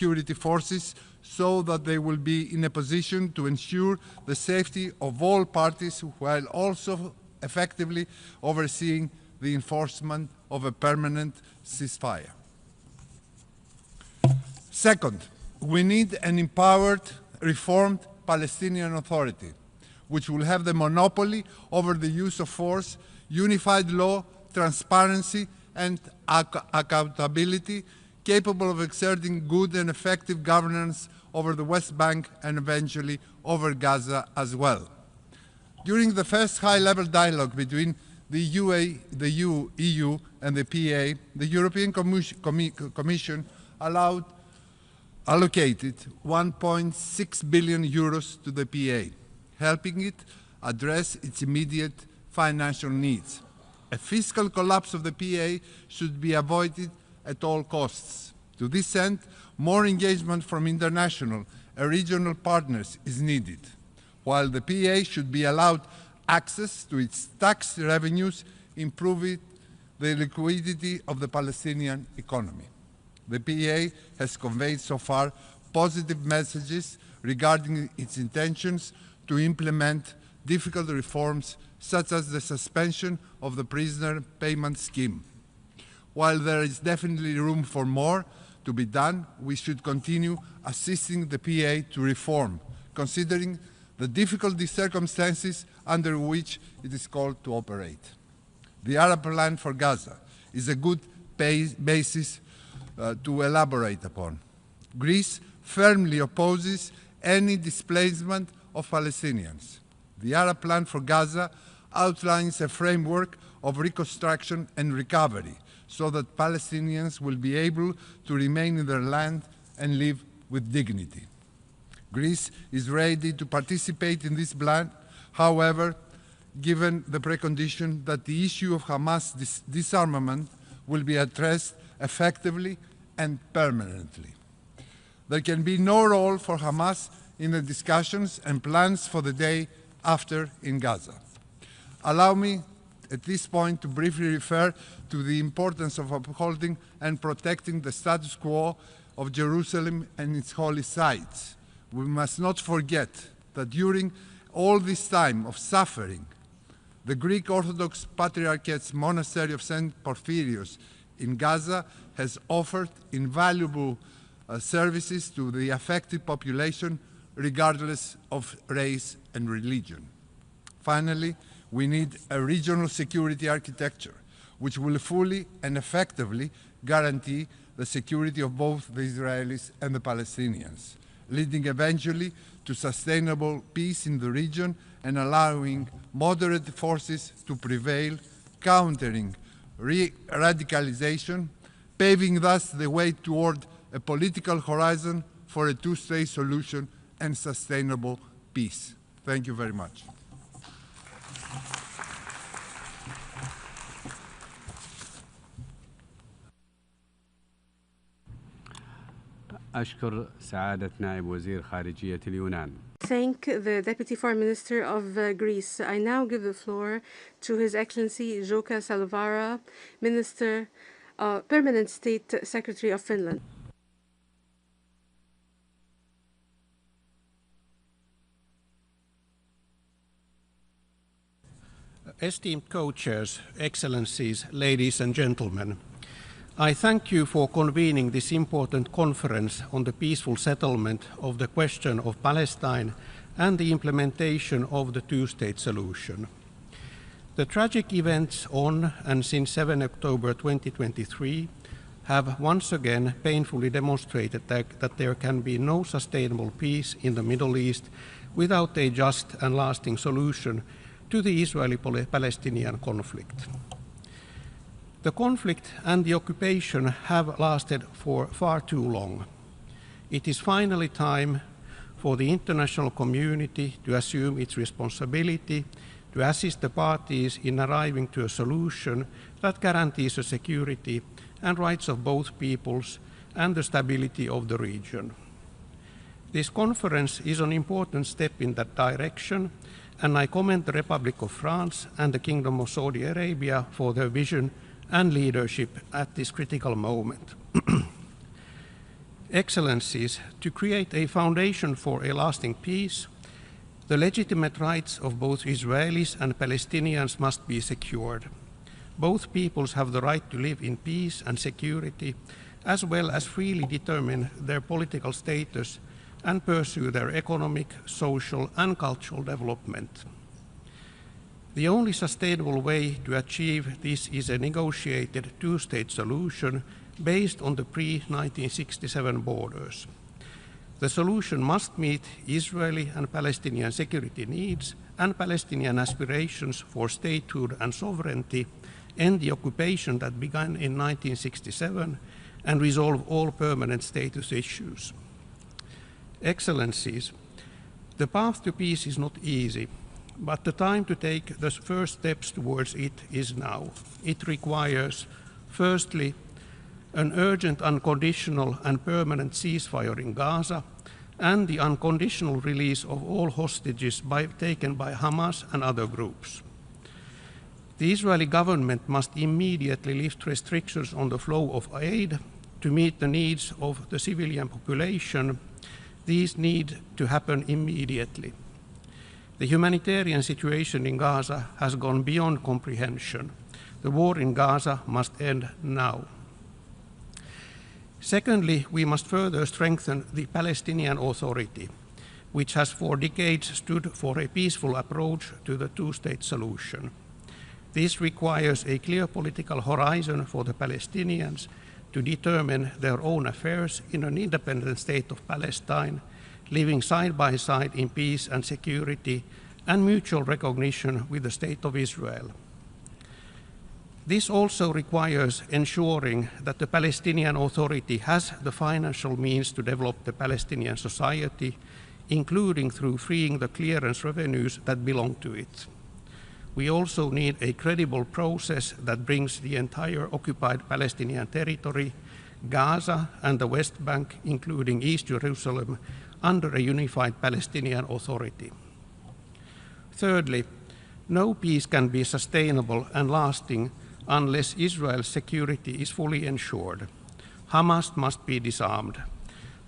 security forces so that they will be in a position to ensure the safety of all parties while also effectively overseeing the enforcement of a permanent ceasefire. Second, we need an empowered, reformed Palestinian Authority, which will have the monopoly over the use of force, unified law, transparency, and accountability, capable of exerting good and effective governance over the West Bank and eventually over Gaza as well. During the first high-level dialogue between the UAE, the EU and the PA, the European Commission allocated 1.6 billion euros to the PA, helping it address its immediate financial needs. A fiscal collapse of the PA should be avoided at all costs. To this end, more engagement from international and regional partners is needed, while the PA should be allowed access to its tax revenues, improving the liquidity of the Palestinian economy. The PA has conveyed so far positive messages regarding its intentions to implement difficult reforms such as the suspension of the prisoner payment scheme. While there is definitely room for more to be done, we should continue assisting the PA to reform, considering the difficult circumstances under which it is called to operate. The Arab plan for Gaza is a good basis to elaborate upon. Greece firmly opposes any displacement of Palestinians. The Arab plan for Gaza outlines a framework of reconstruction and recovery so that Palestinians will be able to remain in their land and live with dignity. Greece is ready to participate in this plan, however, given the precondition that the issue of Hamas disarmament will be addressed effectively and permanently. There can be no role for Hamas in the discussions and plans for the day after in Gaza. Allow me at this point to briefly refer to the importance of upholding and protecting the status quo of Jerusalem and its holy sites. We must not forget that during all this time of suffering, the Greek Orthodox Patriarchate's monastery of St. Porphyrios in Gaza has offered invaluable services to the affected population regardless of race and religion. Finally, we need a regional security architecture which will fully and effectively guarantee the security of both the Israelis and the Palestinians, leading eventually to sustainable peace in the region and allowing moderate forces to prevail, countering radicalization, paving thus the way toward a political horizon for a two-state solution and sustainable peace. Thank you very much. أشكر سعادة نائب وزير خارجية اليونان. Thank the Deputy Foreign Minister of Greece. I now give the floor to His Excellency Joka Salvara, Permanent State Secretary of Finland. Esteemed co-chairs, Excellencies, ladies and gentlemen, I thank you for convening this important conference on the peaceful settlement of the question of Palestine and the implementation of the two-state solution. The tragic events on and since 7 October 2023 have once again painfully demonstrated that there can be no sustainable peace in the Middle East without a just and lasting solution to the Israeli-Palestinian conflict. The conflict and the occupation have lasted for far too long. It is finally time for the international community to assume its responsibility to assist the parties in arriving to a solution that guarantees the security and rights of both peoples and the stability of the region. This conference is an important step in that direction, and I commend the Republic of France and the Kingdom of Saudi Arabia for their vision and leadership at this critical moment. Excellencies, to create a foundation for a lasting peace, the legitimate rights of both Israelis and Palestinians must be secured. Both peoples have the right to live in peace and security, as well as freely determine their political status and pursue their economic, social, and cultural development. The only sustainable way to achieve this is a negotiated two-state solution based on the pre-1967 borders. The solution must meet Israeli and Palestinian security needs and Palestinian aspirations for statehood and sovereignty, end the occupation that began in 1967, and resolve all permanent status issues. Excellencies, the path to peace is not easy, but the time to take the first steps towards it is now. It requires, firstly, an urgent, unconditional and permanent ceasefire in Gaza, and the unconditional release of all hostages taken by Hamas and other groups. The Israeli government must immediately lift restrictions on the flow of aid to meet the needs of the civilian population. These need to happen immediately. The humanitarian situation in Gaza has gone beyond comprehension. The war in Gaza must end now. Secondly, we must further strengthen the Palestinian Authority, which has for decades stood for a peaceful approach to the two-state solution. This requires a clear political horizon for the Palestinians to determine their own affairs in an independent state of Palestine, living side by side in peace and security and mutual recognition with the State of Israel. This also requires ensuring that the Palestinian Authority has the financial means to develop the Palestinian society, including through freeing the clearance revenues that belong to it. We also need a credible process that brings the entire occupied Palestinian territory, Gaza and the West Bank, including East Jerusalem, under a unified Palestinian Authority. Thirdly, no peace can be sustainable and lasting unless Israel's security is fully ensured. Hamas must be disarmed.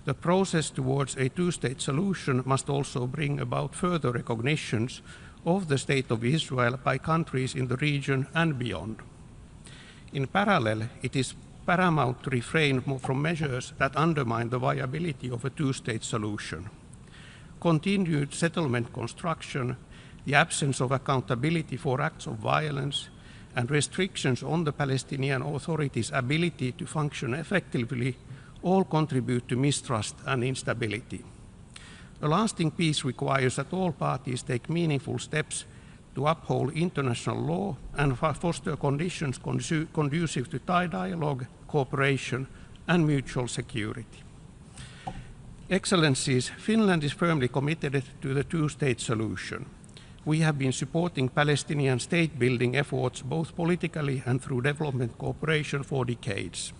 The process towards a two-state solution must also bring about further recognitions of the State of Israel by countries in the region and beyond. In parallel, it is paramount to refrain from measures that undermine the viability of a two-state solution. Continued settlement construction, the absence of accountability for acts of violence, and restrictions on the Palestinian Authority's ability to function effectively all contribute to mistrust and instability. A lasting peace requires that all parties take meaningful steps to uphold international law and foster conditions conducive to dialogue, cooperation, and mutual security. Excellencies, Finland is firmly committed to the two-state solution. We have been supporting Palestinian state-building efforts both politically and through development cooperation for decades.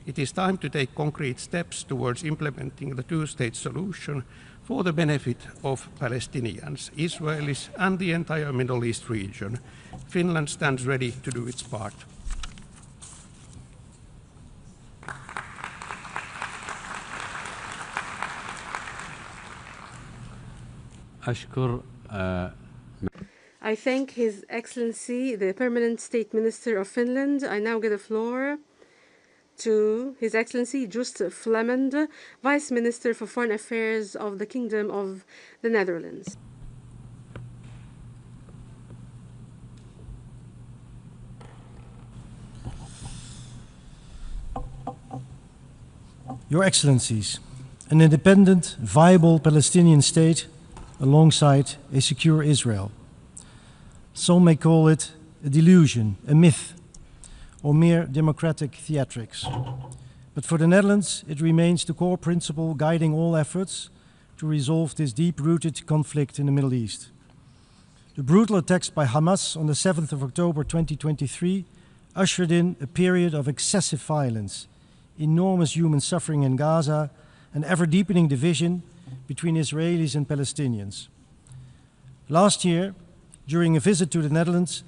It is time to take concrete steps towards implementing the two-state solution for the benefit of Palestinians, Israelis, and the entire Middle East region. Finland stands ready to do its part. I thank His Excellency, the Permanent State Minister of Finland. I now give the floor to His Excellency Joost Flemend, Vice Minister for Foreign Affairs of the Kingdom of the Netherlands. Your Excellencies, an independent, viable Palestinian state alongside a secure Israel. Some may call it a delusion, a myth, or mere democratic theatrics. But for the Netherlands, it remains the core principle guiding all efforts to resolve this deep-rooted conflict in the Middle East. The brutal attacks by Hamas on the 7th of October 2023 ushered in a period of excessive violence, enormous human suffering in Gaza, and ever-deepening division between Israelis and Palestinians. Last year, during a visit to the Netherlands,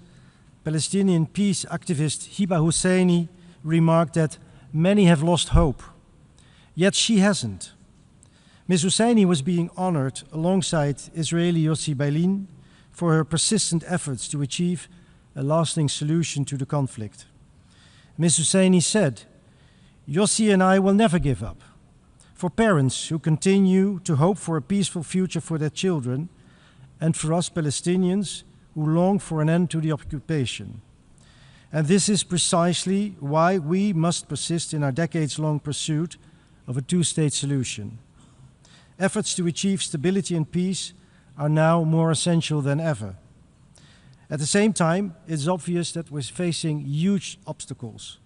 Palestinian peace activist Hiba Husseini remarked that many have lost hope. Yet she hasn't. Ms. Husseini was being honored alongside Israeli Yossi Beilin for her persistent efforts to achieve a lasting solution to the conflict. Ms. Husseini said, "Yossi and I will never give up. For parents who continue to hope for a peaceful future for their children, and for us Palestinians who long for an end to the occupation. And this is precisely why we must persist in our decades-long pursuit of a two-state solution. Efforts to achieve stability and peace are now more essential than ever. At the same time, it's obvious that we're facing huge obstacles.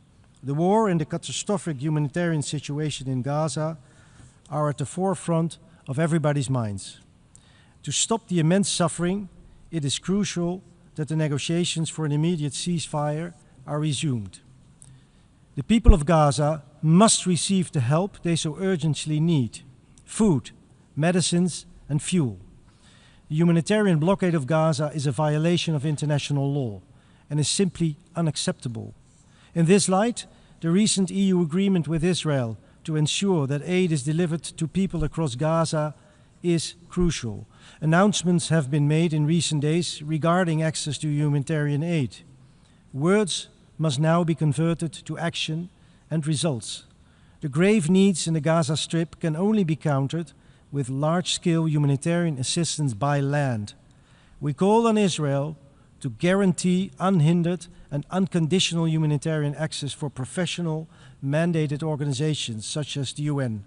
The war and the catastrophic humanitarian situation in Gaza are at the forefront of everybody's minds. To stop the immense suffering, it is crucial that the negotiations for an immediate ceasefire are resumed. The people of Gaza must receive the help they so urgently need: food, medicines, and fuel. The humanitarian blockade of Gaza is a violation of international law and is simply unacceptable. In this light, the recent EU agreement with Israel to ensure that aid is delivered to people across Gaza is crucial. Announcements have been made in recent days regarding access to humanitarian aid. Words must now be converted to action and results. The grave needs in the Gaza Strip can only be countered with large-scale humanitarian assistance by land. We call on Israel to guarantee unhindered and unconditional humanitarian access for professional, mandated organizations such as the UN.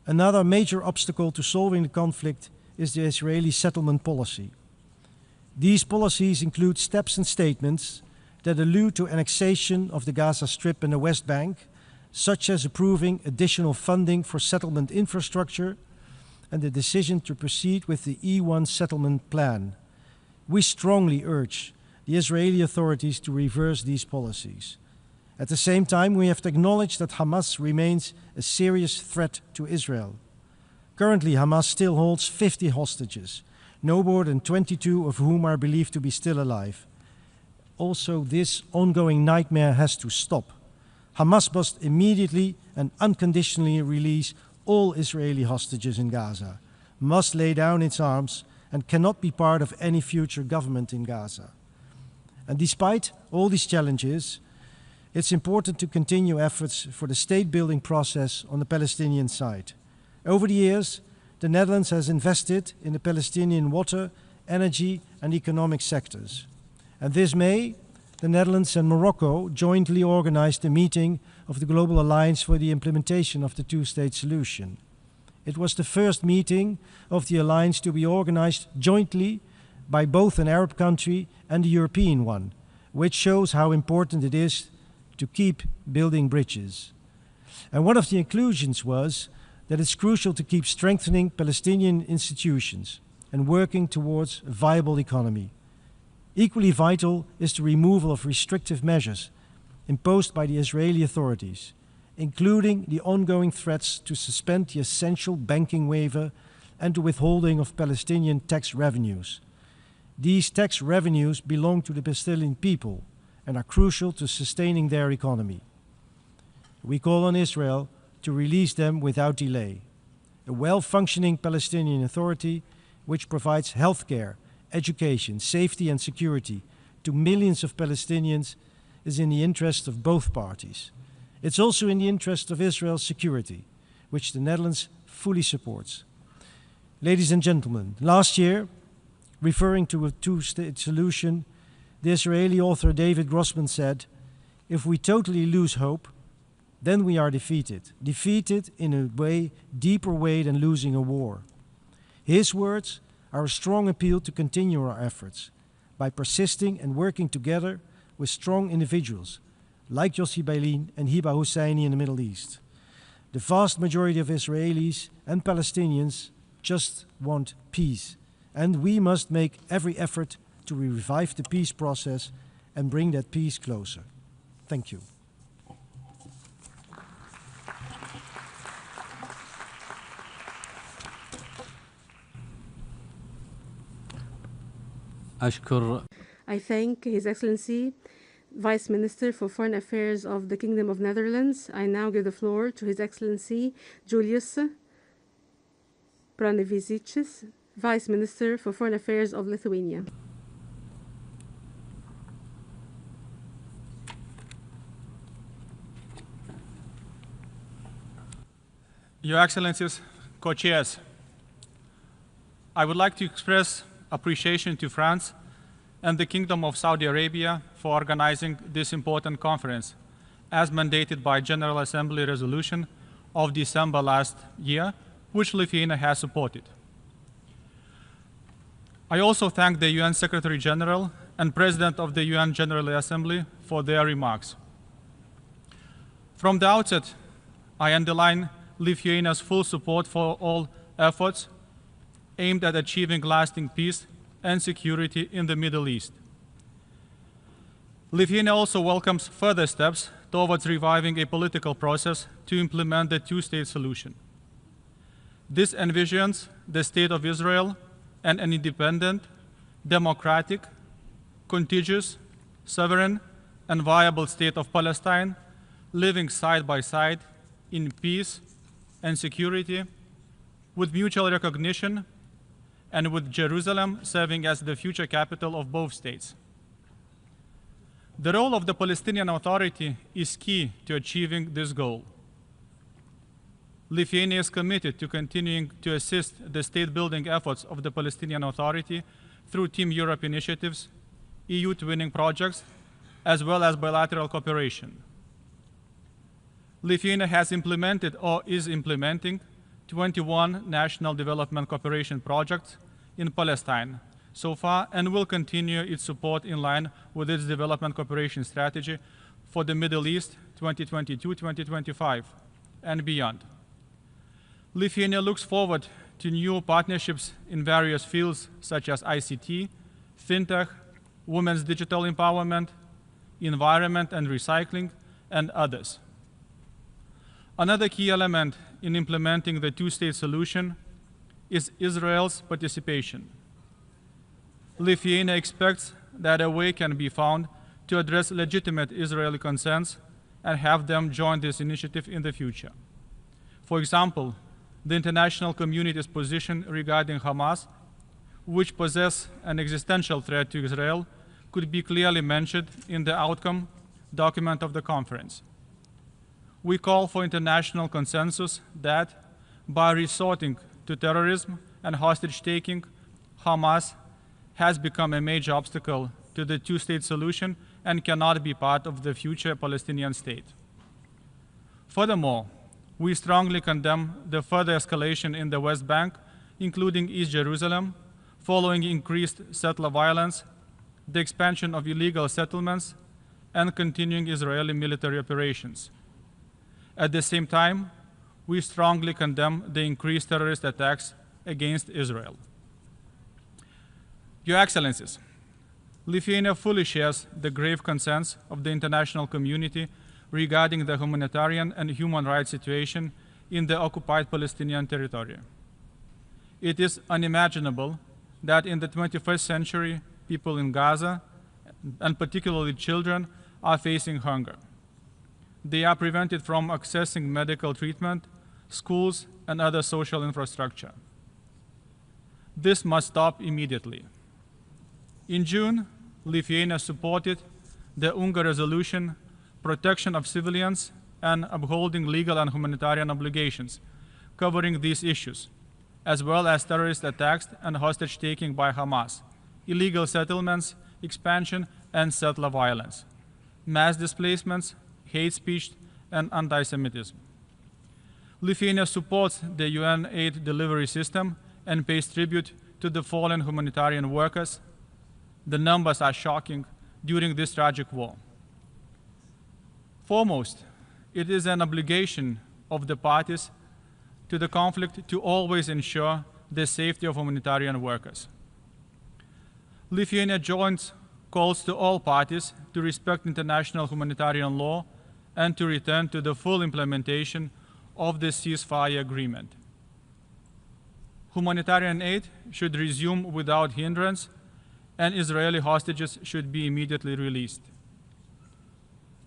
Another major obstacle to solving the conflict is the Israeli settlement policy. These policies include steps and statements that allude to annexation of the Gaza Strip and the West Bank, such as approving additional funding for settlement infrastructure and the decision to proceed with the E1 settlement plan. We strongly urge the Israeli authorities to reverse these policies. At the same time, we have to acknowledge that Hamas remains a serious threat to Israel. Currently, Hamas still holds 50 hostages, no more than 22 of whom are believed to be still alive. Also, this ongoing nightmare has to stop. Hamas must immediately and unconditionally release all Israeli hostages in Gaza, must lay down its arms, and cannot be part of any future government in Gaza. And despite all these challenges, it's important to continue efforts for the state-building process on the Palestinian side. Over the years, the Netherlands has invested in the Palestinian water, energy, and economic sectors. And this May, the Netherlands and Morocco jointly organized a meeting of the Global Alliance for the Implementation of the Two-State Solution. It was the first meeting of the alliance to be organized jointly by both an Arab country and a European one, which shows how important it is to keep building bridges. And one of the conclusions was that it's crucial to keep strengthening Palestinian institutions and working towards a viable economy. Equally vital is the removal of restrictive measures imposed by the Israeli authorities, including the ongoing threats to suspend the essential banking waiver and the withholding of Palestinian tax revenues. These tax revenues belong to the Palestinian people and are crucial to sustaining their economy. We call on Israel to release them without delay. A well-functioning Palestinian Authority which provides healthcare, education, safety and security to millions of Palestinians is in the interest of both parties. It's also in the interest of Israel's security, which the Netherlands fully supports. Ladies and gentlemen, last year, referring to a two-state solution, the Israeli author David Grossman said, "If we totally lose hope, then we are defeated. Defeated in a way, deeper way than losing a war." His words are a strong appeal to continue our efforts by persisting and working together with strong individuals like Yossi Beilin and Hiba Husseini in the Middle East. The vast majority of Israelis and Palestinians just want peace, and we must make every effort to revive the peace process and bring that peace closer. Thank you. أشكر I thank His Excellency, Vice Minister for Foreign Affairs of the Kingdom of Netherlands. I now give the floor to His Excellency Julius Pranevičius, Vice Minister for Foreign Affairs of Lithuania. Your Excellencies, co-chairs, I would like to express appreciation to France and the Kingdom of Saudi Arabia for organizing this important conference, as mandated by General Assembly resolution of December last year, which Lithuania has supported. I also thank the UN Secretary General and President of the UN General Assembly for their remarks. From the outset, I underline Lithuania's full support for all efforts aimed at achieving lasting peace and security in the Middle East. Lithuania also welcomes further steps towards reviving a political process to implement the two-state solution. This envisions the State of Israel and an independent, democratic, contiguous, sovereign, and viable State of Palestine living side by side in peace and security, with mutual recognition, and with Jerusalem serving as the future capital of both states. The role of the Palestinian Authority is key to achieving this goal. Lithuania is committed to continuing to assist the state-building efforts of the Palestinian Authority through Team Europe initiatives, EU twinning projects, as well as bilateral cooperation. Lithuania has implemented or is implementing 21 national development cooperation projects in Palestine so far, and will continue its support in line with its development cooperation strategy for the Middle East 2022-2025 and beyond. Lithuania looks forward to new partnerships in various fields such as ICT, fintech, women's digital empowerment, environment and recycling, and others. Another key element in implementing the two-state solution is Israel's participation. Lithuania expects that a way can be found to address legitimate Israeli concerns and have them join this initiative in the future. For example, the international community's position regarding Hamas, which poses an existential threat to Israel, could be clearly mentioned in the outcome document of the conference. We call for international consensus that, by resorting to terrorism and hostage-taking, Hamas has become a major obstacle to the two-state solution and cannot be part of the future Palestinian state. Furthermore, we strongly condemn the further escalation in the West Bank, including East Jerusalem, following increased settler violence, the expansion of illegal settlements, and continuing Israeli military operations. At the same time, we strongly condemn the increased terrorist attacks against Israel. Your Excellencies, Lithuania fully shares the grave concerns of the international community regarding the humanitarian and human rights situation in the occupied Palestinian territory. It is unimaginable that in the 21st century, people in Gaza, and particularly children, are facing hunger. They are prevented from accessing medical treatment, schools, and other social infrastructure. This must stop immediately. In June, Lithuania supported the UNGA resolution, protection of civilians, and upholding legal and humanitarian obligations, covering these issues, as well as terrorist attacks and hostage-taking by Hamas, illegal settlements, expansion, and settler violence, mass displacements, hate speech, and anti-Semitism. Lithuania supports the UN aid delivery system and pays tribute to the fallen humanitarian workers. The numbers are shocking during this tragic war. Foremost, it is an obligation of the parties to the conflict to always ensure the safety of humanitarian workers. Lithuania joins calls to all parties to respect international humanitarian law and to return to the full implementation of the ceasefire agreement. Humanitarian aid should resume without hindrance, and Israeli hostages should be immediately released.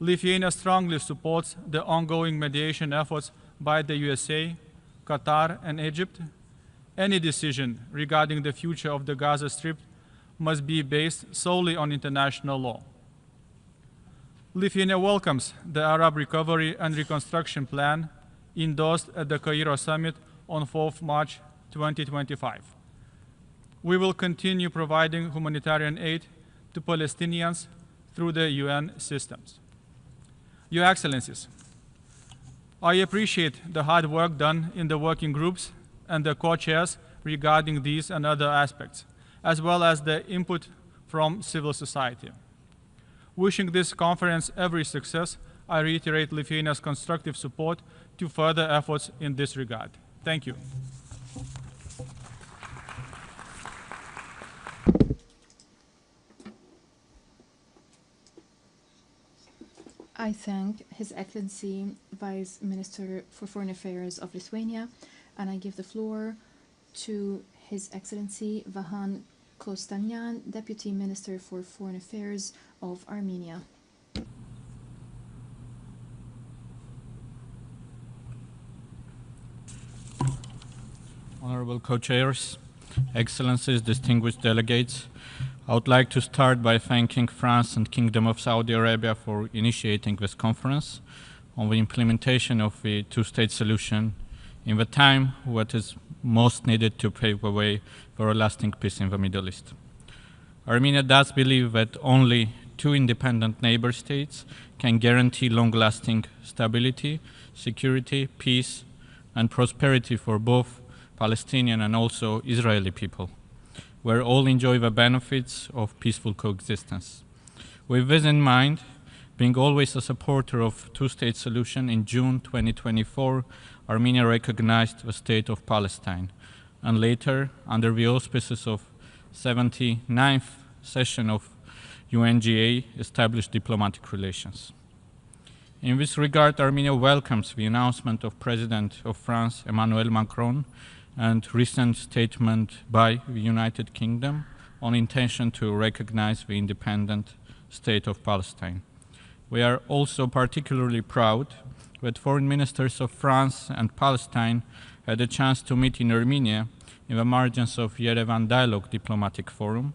Lithuania strongly supports the ongoing mediation efforts by the USA, Qatar, and Egypt. Any decision regarding the future of the Gaza Strip must be based solely on international law. Lithuania welcomes the Arab Recovery and Reconstruction Plan endorsed at the Cairo Summit on 4 March 2025. We will continue providing humanitarian aid to Palestinians through the UN systems. Your Excellencies, I appreciate the hard work done in the working groups and the co-chairs regarding these and other aspects, as well as the input from civil society. Wishing this conference every success, I reiterate Lithuania's constructive support to further efforts in this regard. Thank you. I thank His Excellency Vice Minister for Foreign Affairs of Lithuania, and I give the floor to His Excellency Vahan Kostanyan, Deputy Minister for Foreign Affairs of Armenia. Honorable co-chairs, Excellencies, distinguished delegates, I would like to start by thanking France and Kingdom of Saudi Arabia for initiating this conference on the implementation of the two-state solution in the time what is most needed to pave the way for a lasting peace in the Middle East. Armenia does believe that only two independent neighbor states can guarantee long-lasting stability, security, peace, and prosperity for both Palestinian and also Israeli people, where all enjoy the benefits of peaceful coexistence. With this in mind, being always a supporter of two-state solution, in June 2024, Armenia recognized the state of Palestine, and later, under the auspices of 79th session of UNGA, established diplomatic relations. In this regard, Armenia welcomes the announcement of President of France, Emmanuel Macron, and recent statement by the United Kingdom on intention to recognize the independent state of Palestine. We are also particularly proud that foreign ministers of France and Palestine had a chance to meet in Armenia in the margins of Yerevan Dialogue Diplomatic Forum,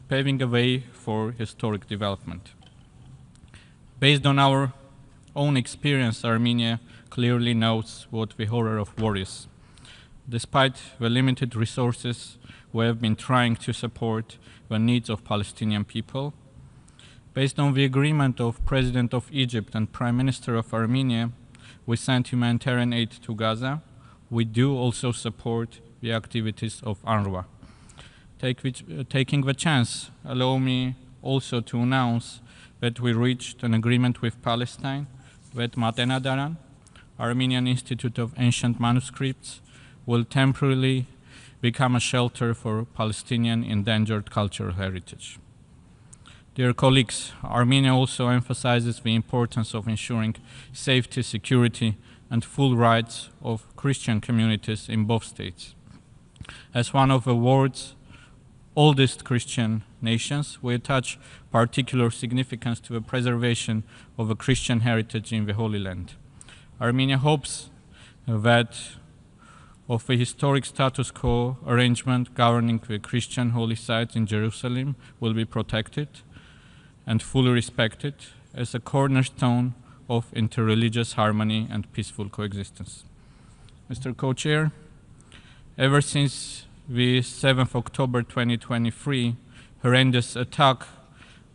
paving a way for historic development. Based on our own experience, Armenia clearly knows what the horror of war is. Despite the limited resources, we have been trying to support the needs of Palestinian people. Based on the agreement of President of Egypt and Prime Minister of Armenia, we sent humanitarian aid to Gaza. We do also support the activities of UNRWA. Taking the chance, allow me also to announce that we reached an agreement with Palestine that Matenadaran, Armenian Institute of Ancient Manuscripts, will temporarily become a shelter for Palestinian endangered cultural heritage. Dear colleagues, Armenia also emphasizes the importance of ensuring safety, security, and full rights of Christian communities in both states. As one of the world's oldest Christian nations, we attach particular significance to the preservation of a Christian heritage in the Holy Land. Armenia hopes that of the historic status quo arrangement governing the Christian holy sites in Jerusalem will be protected and fully respected as a cornerstone of interreligious harmony and peaceful coexistence. Mr. Co-Chair, ever since the 7th October 2023 horrendous attack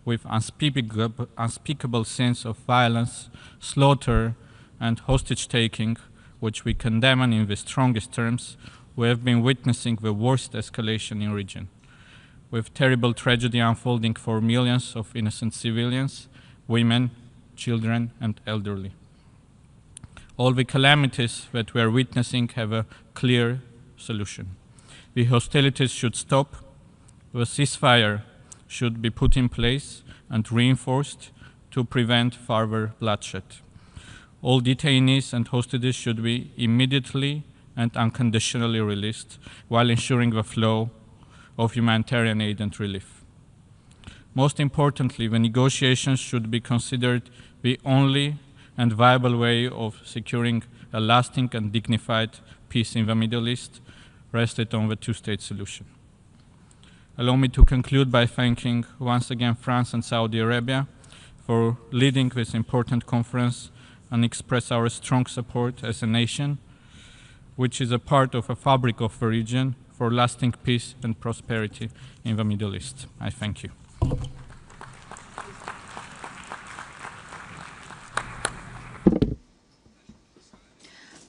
with unspeakable scenes of violence, slaughter, and hostage-taking, which we condemn in the strongest terms, we have been witnessing the worst escalation in the region, with terrible tragedy unfolding for millions of innocent civilians, women, children, and elderly. All the calamities that we are witnessing have a clear solution. The hostilities should stop, the ceasefire should be put in place and reinforced to prevent further bloodshed. All detainees and hostages should be immediately and unconditionally released while ensuring the flow of humanitarian aid and relief. Most importantly, the negotiations should be considered the only and viable way of securing a lasting and dignified peace in the Middle East rested on the two-state solution. Allow me to conclude by thanking once again France and Saudi Arabia for leading this important conference and express our strong support as a nation, which is a part of a fabric of the region for lasting peace and prosperity in the Middle East. I thank you.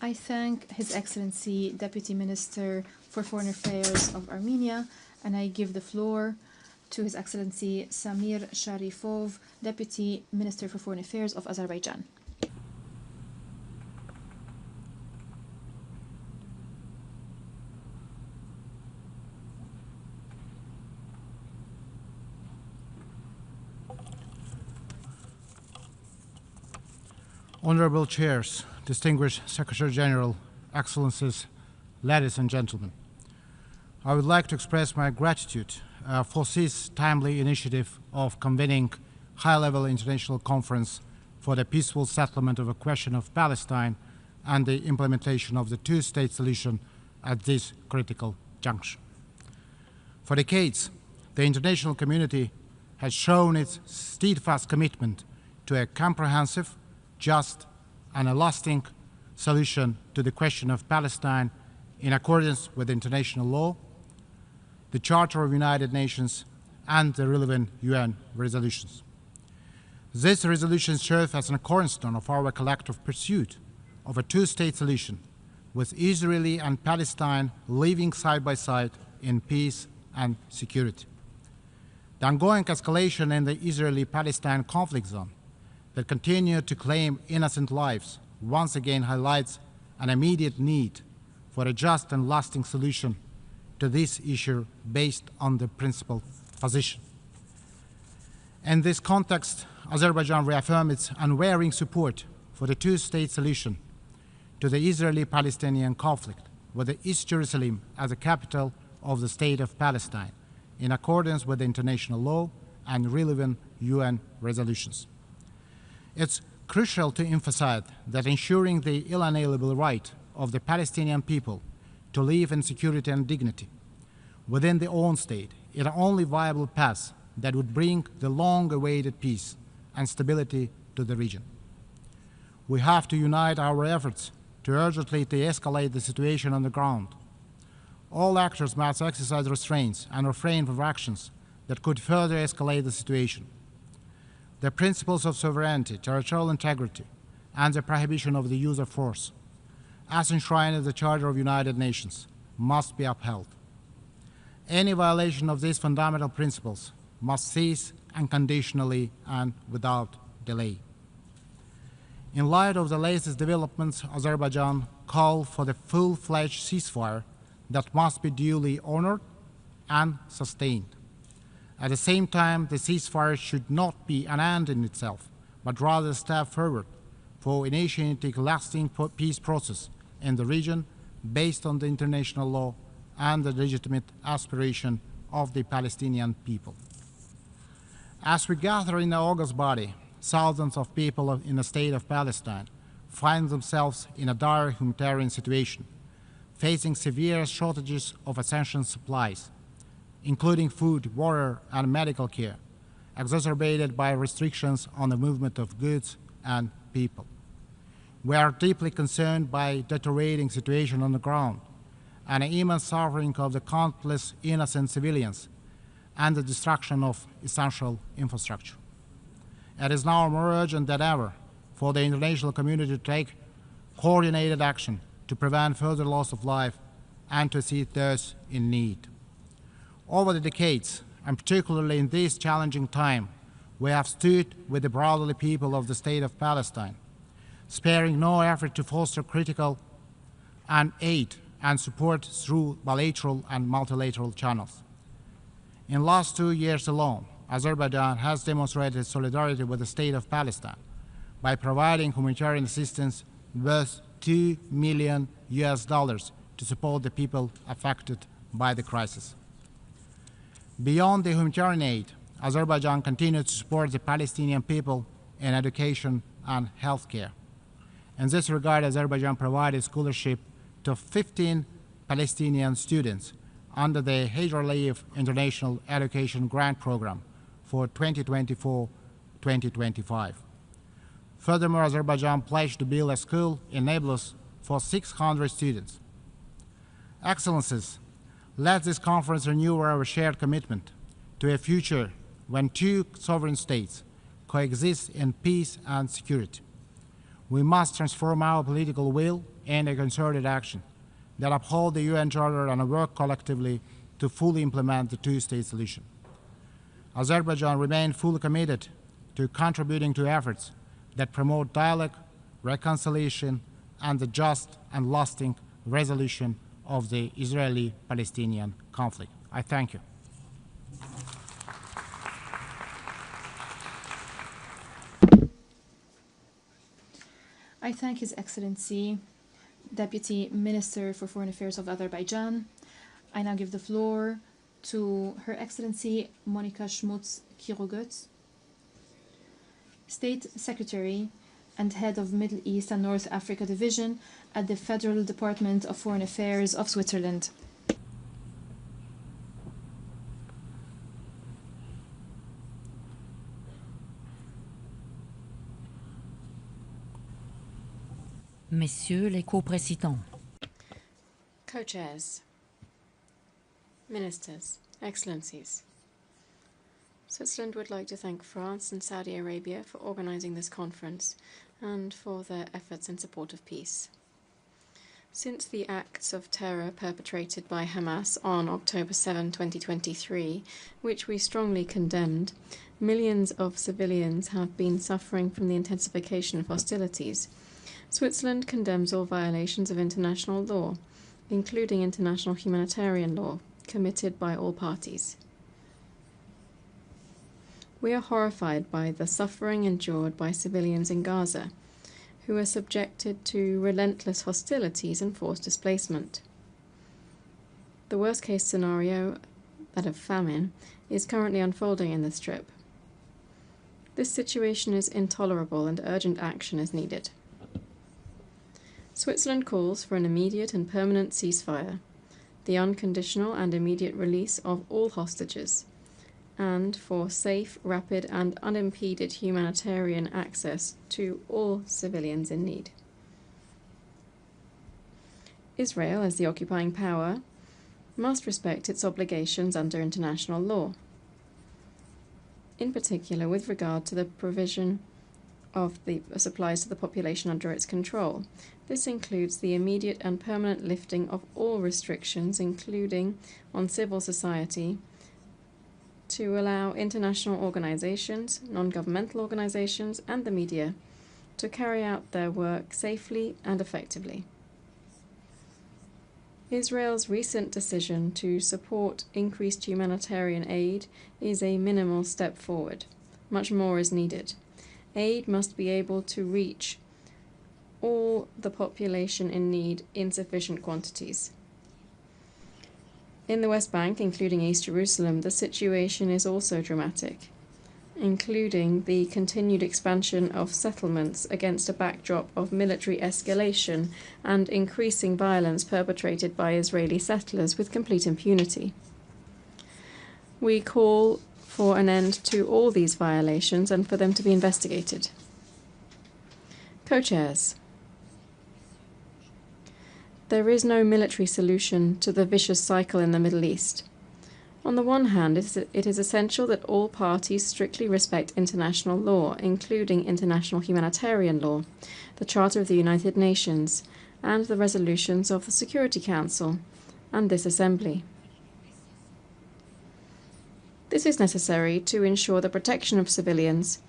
I thank His Excellency Deputy Minister for Foreign Affairs of Armenia, and I give the floor to His Excellency Samir Sharifov, Deputy Minister for Foreign Affairs of Azerbaijan. Honorable Chairs, distinguished Secretary General, Excellencies, ladies and gentlemen, I would like to express my gratitude for this timely initiative of convening high-level international conference for the peaceful settlement of the question of Palestine and the implementation of the two-state solution at this critical juncture. For decades, the international community has shown its steadfast commitment to a comprehensive, just, and a lasting solution to the question of Palestine in accordance with international law, the Charter of United Nations, and the relevant UN resolutions. These resolutions serve as a cornerstone of our collective pursuit of a two-state solution, with Israel and Palestine living side by side in peace and security. The ongoing escalation in the Israeli-Palestine conflict zone that continue to claim innocent lives once again highlights an immediate need for a just and lasting solution to this issue based on the principal position. In this context, Azerbaijan reaffirmed its unwavering support for the two-state solution to the Israeli-Palestinian conflict, with the East Jerusalem as the capital of the State of Palestine, in accordance with international law and relevant UN resolutions. It's crucial to emphasize that ensuring the inalienable right of the Palestinian people to live in security and dignity within their own state is the only viable path that would bring the long-awaited peace and stability to the region. We have to unite our efforts to urgently de-escalate the situation on the ground. All actors must exercise restraints and refrain from actions that could further escalate the situation. The principles of sovereignty, territorial integrity, and the prohibition of the use of force, as enshrined in the Charter of United Nations, must be upheld. Any violation of these fundamental principles must cease unconditionally and without delay. In light of the latest developments, Azerbaijan called for the full-fledged ceasefire that must be duly honored and sustained. At the same time, the ceasefire should not be an end in itself, but rather a step forward for initiating a lasting peace process in the region based on the international law and the legitimate aspiration of the Palestinian people. As we gather in the august body, thousands of people in the state of Palestine find themselves in a dire humanitarian situation, facing severe shortages of essential supplies, including food, water, and medical care, exacerbated by restrictions on the movement of goods and people. We are deeply concerned by the deteriorating situation on the ground and the immense suffering of the countless innocent civilians and the destruction of essential infrastructure. It is now more urgent than ever for the international community to take coordinated action to prevent further loss of life and to assist those in need. Over the decades, and particularly in this challenging time, we have stood with the brotherly people of the State of Palestine, sparing no effort to foster critical and aid and support through bilateral and multilateral channels. In the last 2 years alone, Azerbaijan has demonstrated solidarity with the State of Palestine by providing humanitarian assistance worth $2 million to support the people affected by the crisis. Beyond the humanitarian aid, Azerbaijan continues to support the Palestinian people in education and healthcare. In this regard, Azerbaijan provided scholarship to 15 Palestinian students under the Hijr International Education Grant Program for 2024-2025. Furthermore, Azerbaijan pledged to build a school in Nablus for 600 students. Excellencies, let this conference renew our shared commitment to a future when two sovereign states coexist in peace and security. We must transform our political will into concerted action that uphold the UN Charter and work collectively to fully implement the two-state solution. Azerbaijan remains fully committed to contributing to efforts that promote dialogue, reconciliation, and the just and lasting resolution of the Israeli-Palestinian conflict. I thank you. I thank His Excellency, Deputy Minister for Foreign Affairs of Azerbaijan. I now give the floor to Her Excellency Monika Schmutz-Kirogöz, State Secretary and Head of Middle East and North Africa Division at the Federal Department of Foreign Affairs of Switzerland. Messieurs les co-présidents, Co-chairs, ministers, excellencies. Switzerland would like to thank France and Saudi Arabia for organizing this conference and for their efforts in support of peace. Since the acts of terror perpetrated by Hamas on October 7, 2023, which we strongly condemned, millions of civilians have been suffering from the intensification of hostilities. Switzerland condemns all violations of international law, including international humanitarian law, committed by all parties. We are horrified by the suffering endured by civilians in Gaza, who are subjected to relentless hostilities and forced displacement. The worst-case scenario, that of famine, is currently unfolding in the Strip. This situation is intolerable and urgent action is needed. Switzerland calls for an immediate and permanent ceasefire, the unconditional and immediate release of all hostages, and for safe, rapid, and unimpeded humanitarian access to all civilians in need. Israel, as the occupying power, must respect its obligations under international law, in particular with regard to the provision of the supplies to the population under its control. This includes the immediate and permanent lifting of all restrictions, including on civil society, to allow international organizations, non-governmental organizations, and the media to carry out their work safely and effectively. Israel's recent decision to support increased humanitarian aid is a minimal step forward. Much more is needed. Aid must be able to reach all the population in need in sufficient quantities. In the West Bank, including East Jerusalem, the situation is also dramatic, including the continued expansion of settlements against a backdrop of military escalation and increasing violence perpetrated by Israeli settlers with complete impunity. We call for an end to all these violations and for them to be investigated. Co-chairs. There is no military solution to the vicious cycle in the Middle East. On the one hand, it is essential that all parties strictly respect international law, including international humanitarian law, the Charter of the United Nations, and the resolutions of the Security Council and this Assembly. This is necessary to ensure the protection of civilians,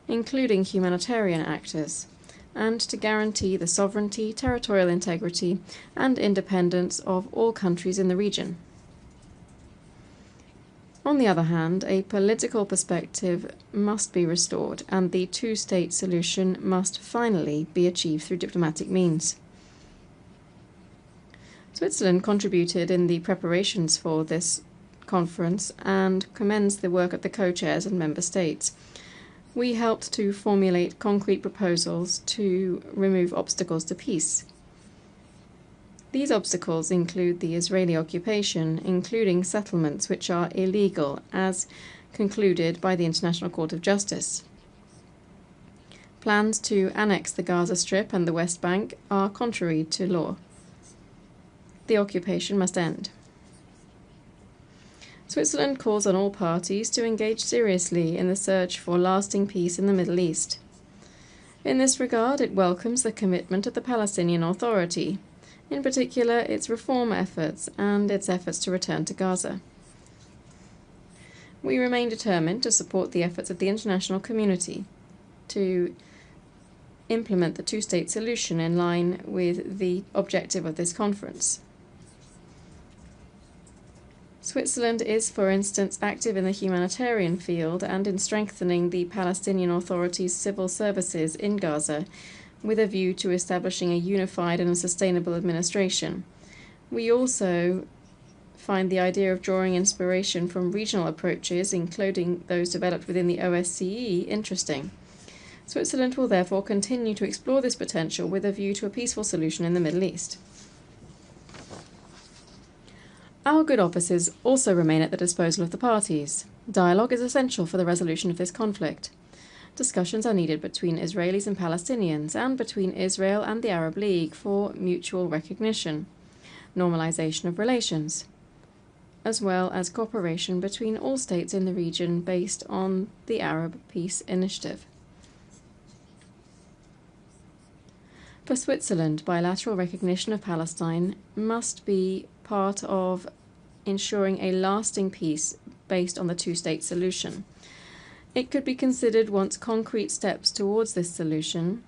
including humanitarian actors, and to guarantee the sovereignty, territorial integrity, and independence of all countries in the region. On the other hand, a political perspective must be restored, and the two-state solution must finally be achieved through diplomatic means. Switzerland contributed in the preparations for this conference and commends the work of the co-chairs and member states. We helped to formulate concrete proposals to remove obstacles to peace. These obstacles include the Israeli occupation, including settlements which are illegal, as concluded by the International Court of Justice. Plans to annex the Gaza Strip and the West Bank are contrary to law. The occupation must end. Switzerland calls on all parties to engage seriously in the search for lasting peace in the Middle East. In this regard, it welcomes the commitment of the Palestinian Authority, in particular its reform efforts and its efforts to return to Gaza. We remain determined to support the efforts of the international community to implement the two-state solution in line with the objective of this conference. Switzerland is, for instance, active in the humanitarian field and in strengthening the Palestinian Authority's civil services in Gaza, with a view to establishing a unified and sustainable administration. We also find the idea of drawing inspiration from regional approaches, including those developed within the OSCE, interesting. Switzerland will therefore continue to explore this potential with a view to a peaceful solution in the Middle East. Our good offices also remain at the disposal of the parties. Dialogue is essential for the resolution of this conflict. Discussions are needed between Israelis and Palestinians and between Israel and the Arab League for mutual recognition, normalization of relations, as well as cooperation between all states in the region based on the Arab Peace Initiative. For Switzerland, bilateral recognition of Palestine must be part of ensuring a lasting peace based on the two-state solution. It could be considered once concrete steps towards this solution,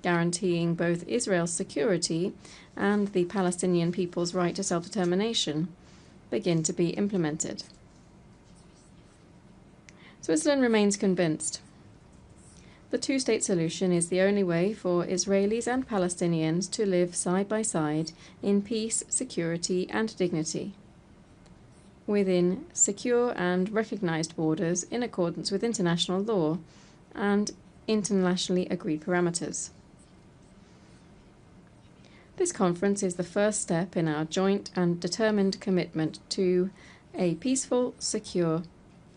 guaranteeing both Israel's security and the Palestinian people's right to self-determination, begin to be implemented. Switzerland remains convinced. The two-state solution is the only way for Israelis and Palestinians to live side by side in peace, security, and dignity, within secure and recognized borders in accordance with international law and internationally agreed parameters. This conference is the first step in our joint and determined commitment to a peaceful, secure,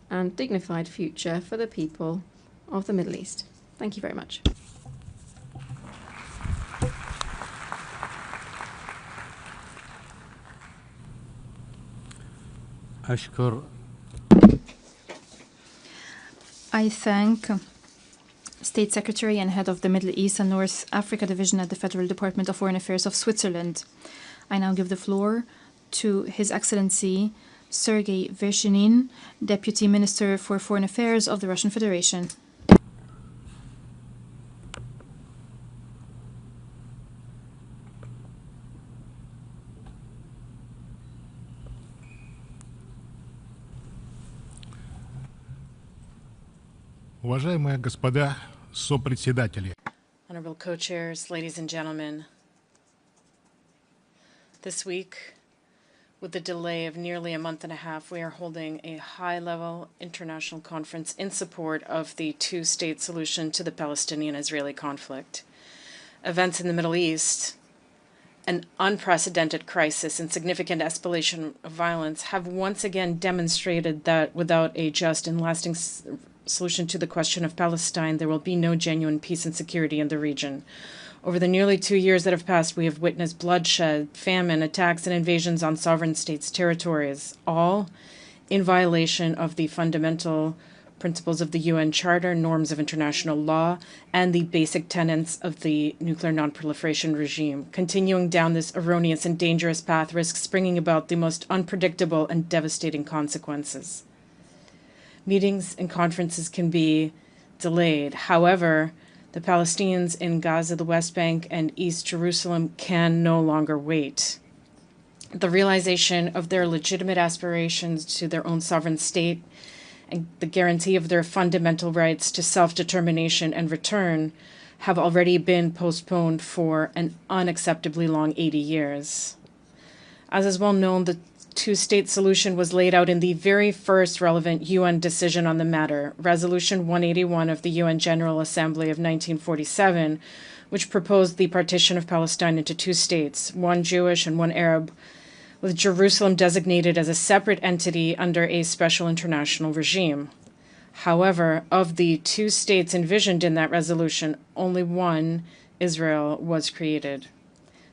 and dignified future for the people of the Middle East. Thank you very much. I thank State Secretary and Head of the Middle East and North Africa Division at the Federal Department of Foreign Affairs of Switzerland. I now give the floor to His Excellency Sergei Vershinin, Deputy Minister for Foreign Affairs of the Russian Federation. Уважаемые господа сопредседатели. Honorable co-chairs, ladies and gentlemen, this week, with the delay of nearly a month and a half, we are holding a high-level international conference in support of the two-state solution to the Palestinian-Israeli conflict. Events in the Middle East, an unprecedented crisis and significant escalation of violence, have once again demonstrated that without a just and lasting solution to the question of Palestine, there will be no genuine peace and security in the region. Over the nearly 2 years that have passed, we have witnessed bloodshed, famine, attacks, and invasions on sovereign states' territories, all in violation of the fundamental principles of the UN Charter, norms of international law, and the basic tenets of the nuclear non-proliferation regime. Continuing down this erroneous and dangerous path risks bringing about the most unpredictable and devastating consequences. Meetings and conferences can be delayed. However, the Palestinians in Gaza, the West Bank, and East Jerusalem can no longer wait. The realization of their legitimate aspirations to their own sovereign state and the guarantee of their fundamental rights to self-determination and return have already been postponed for an unacceptably long 80 years. As is well known, the two-state solution was laid out in the very first relevant UN decision on the matter, Resolution 181 of the UN General Assembly of 1947, which proposed the partition of Palestine into two states, one Jewish and one Arab, with Jerusalem designated as a separate entity under a special international regime. However, of the two states envisioned in that resolution, only one, Israel, was created.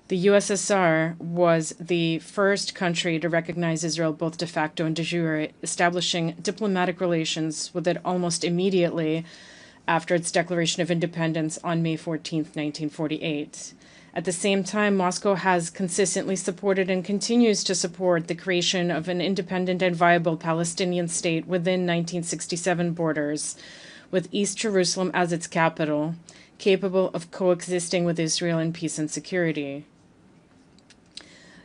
The USSR was the first country to recognize Israel both de facto and de jure, establishing diplomatic relations with it almost immediately after its declaration of independence on May 14, 1948. At the same time, Moscow has consistently supported and continues to support the creation of an independent and viable Palestinian state within 1967 borders, with East Jerusalem as its capital, capable of coexisting with Israel in peace and security.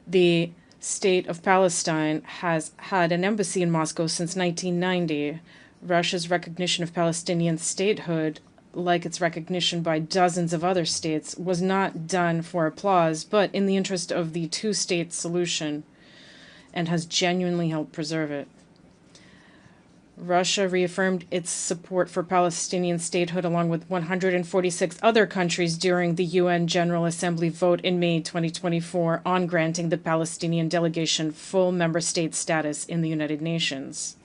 The State of Palestine has had an embassy in Moscow since 1990. Russia's recognition of Palestinian statehood, like its recognition by dozens of other states, was not done for applause, but in the interest of the two-state solution, and has genuinely helped preserve it. Russia reaffirmed its support for Palestinian statehood along with 146 other countries during the UN General Assembly vote in May 2024 on granting the Palestinian delegation full member state status in the United Nations.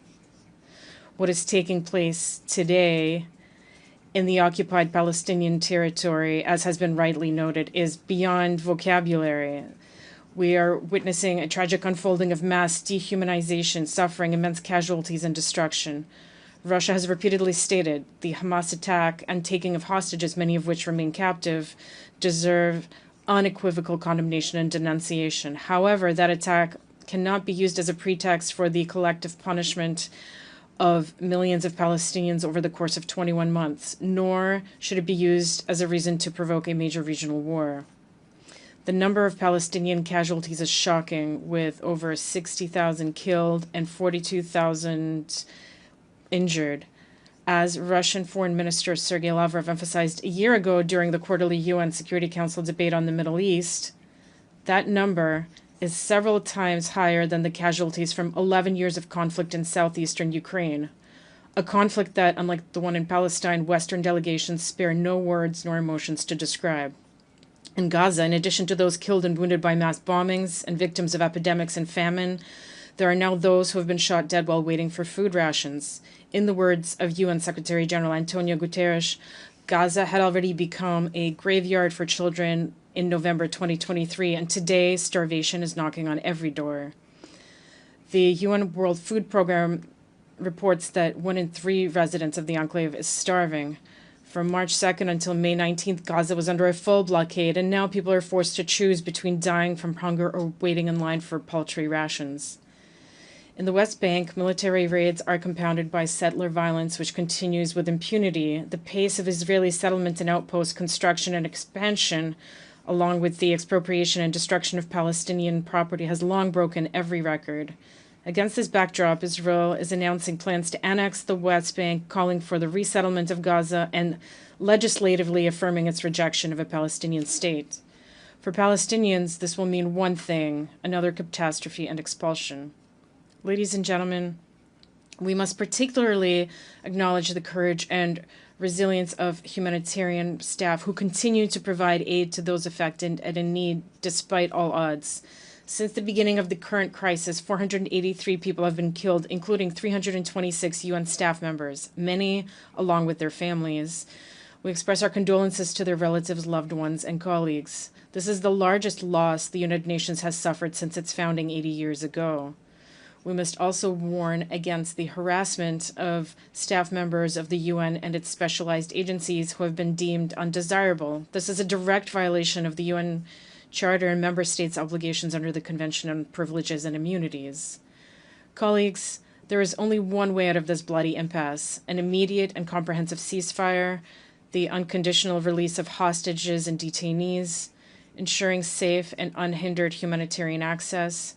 What is taking place today in the occupied Palestinian territory, as has been rightly noted, is beyond vocabulary. We are witnessing a tragic unfolding of mass dehumanization, suffering, immense casualties, and destruction. Russia has repeatedly stated the Hamas attack and taking of hostages, many of which remain captive, deserve unequivocal condemnation and denunciation. However, that attack cannot be used as a pretext for the collective punishment of millions of Palestinians over the course of 21 months, nor should it be used as a reason to provoke a major regional war. The number of Palestinian casualties is shocking, with over 60,000 killed and 42,000 injured. As Russian Foreign Minister Sergei Lavrov emphasized a year ago during the quarterly UN Security Council debate on the Middle East, that number is several times higher than the casualties from 11 years of conflict in southeastern Ukraine, a conflict that, unlike the one in Palestine, Western delegations spare no words nor emotions to describe. In Gaza, in addition to those killed and wounded by mass bombings and victims of epidemics and famine, there are now those who have been shot dead while waiting for food rations. In the words of UN Secretary General Antonio Guterres, Gaza had already become a graveyard for children in November 2023, and today starvation is knocking on every door. The UN World Food Programme reports that 1 in 3 residents of the enclave is starving. From March 2nd until May 19th, Gaza was under a full blockade, and now people are forced to choose between dying from hunger or waiting in line for paltry rations. In the West Bank, military raids are compounded by settler violence, which continues with impunity. The pace of Israeli settlement and outpost construction and expansion, along with the expropriation and destruction of Palestinian property, has long broken every record. Against this backdrop, Israel is announcing plans to annex the West Bank, calling for the resettlement of Gaza, and legislatively affirming its rejection of a Palestinian state. For Palestinians, this will mean one thing: another catastrophe and expulsion. Ladies and gentlemen, we must particularly acknowledge the courage and resilience of humanitarian staff who continue to provide aid to those affected and in need despite all odds. Since the beginning of the current crisis, 483 people have been killed, including 326 UN staff members, many along with their families. We express our condolences to their relatives, loved ones, and colleagues. This is the largest loss the United Nations has suffered since its founding 80 years ago. We must also warn against the harassment of staff members of the UN and its specialized agencies who have been deemed undesirable. This is a direct violation of the UN Charter and member states' obligations under the Convention on Privileges and Immunities. Colleagues, there is only one way out of this bloody impasse: an immediate and comprehensive ceasefire, the unconditional release of hostages and detainees, ensuring safe and unhindered humanitarian access,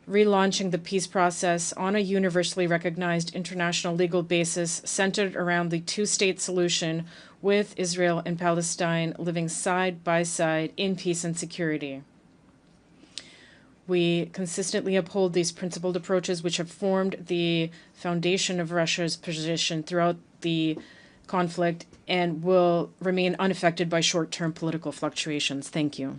relaunching the peace process on a universally recognized international legal basis centered around the two-state solution, with Israel and Palestine living side by side in peace and security. We consistently uphold these principled approaches, which have formed the foundation of Russia's position throughout the conflict and will remain unaffected by short-term political fluctuations. Thank you.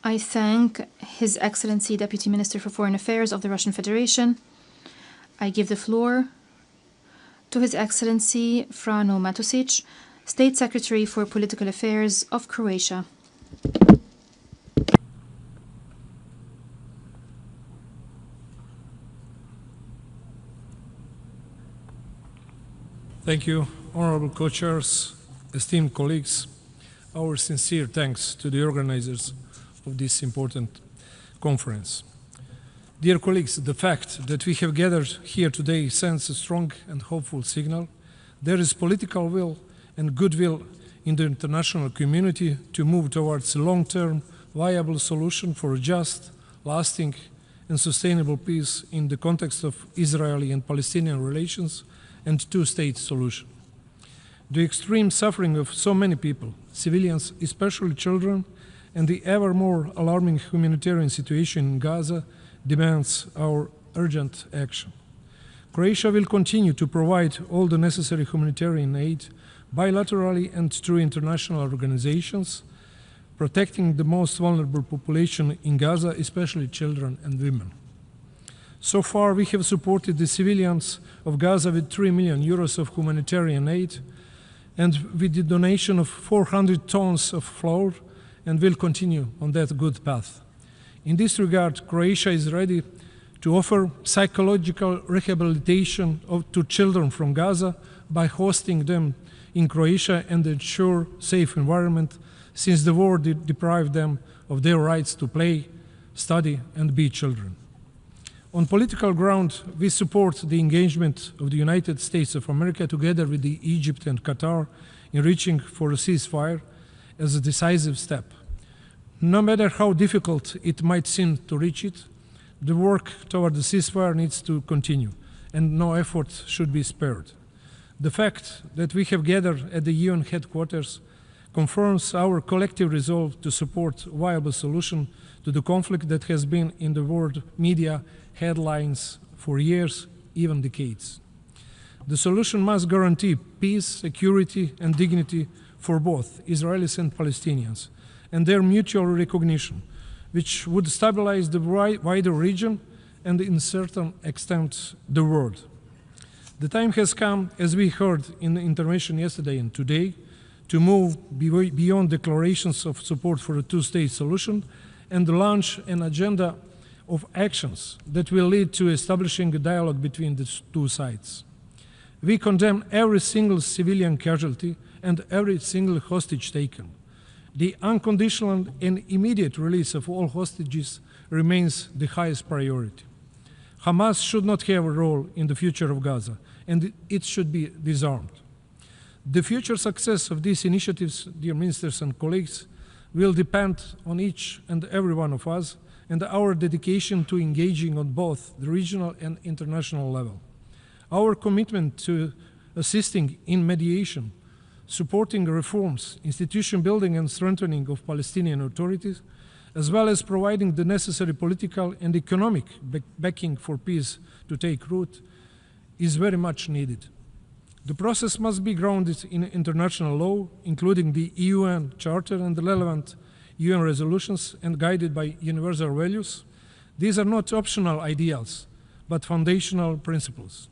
I thank His Excellency Deputy Minister for Foreign Affairs of the Russian Federation. I give the floor to His Excellency Frano Matusic, State Secretary for Political Affairs of Croatia. Thank you, honorable co-chairs, esteemed colleagues. Our sincere thanks to the organizers of this important conference. Dear colleagues, the fact that we have gathered here today sends a strong and hopeful signal. There is political will and goodwill in the international community to move towards a long-term, viable solution for a just, lasting, and sustainable peace in the context of Israeli and Palestinian relations and two-state solution. The extreme suffering of so many people, civilians, especially children, and the ever more alarming humanitarian situation in Gaza demands our urgent action. Croatia will continue to provide all the necessary humanitarian aid bilaterally and through international organizations, protecting the most vulnerable population in Gaza, especially children and women. So far, we have supported the civilians of Gaza with 3 million euros of humanitarian aid and with the donation of 400 tons of flour, and will continue on that good path. In this regard, Croatia is ready to offer psychological rehabilitation to children from Gaza by hosting them in Croatia and ensure safe environment, since the war deprived them of their rights to play, study, and be children. On political ground, we support the engagement of the United States of America together with Egypt and Qatar in reaching for a ceasefire as a decisive step. No matter how difficult it might seem to reach it, the work toward the ceasefire needs to continue, and no effort should be spared. The fact that we have gathered at the UN headquarters confirms our collective resolve to support a viable solution to the conflict that has been in the world media headlines for years, even decades. The solution must guarantee peace, security, and dignity for both Israelis and Palestinians, and their mutual recognition, which would stabilize the wider region and, in a certain extent, the world. The time has come, as we heard in the intervention yesterday and today, to move beyond declarations of support for a two-state solution and launch an agenda of actions that will lead to establishing a dialogue between the two sides. We condemn every single civilian casualty and every single hostage taken. The unconditional and immediate release of all hostages remains the highest priority. Hamas should not have a role in the future of Gaza, and it should be disarmed. The future success of these initiatives, dear ministers and colleagues, will depend on each and every one of us and our dedication to engaging on both the regional and international level. Our commitment to assisting in mediation, supporting reforms, institution building and strengthening of Palestinian authorities, as well as providing the necessary political and economic backing for peace to take root, is very much needed. The process must be grounded in international law, including the UN Charter and the relevant UN resolutions, and guided by universal values. These are not optional ideals, but foundational principles.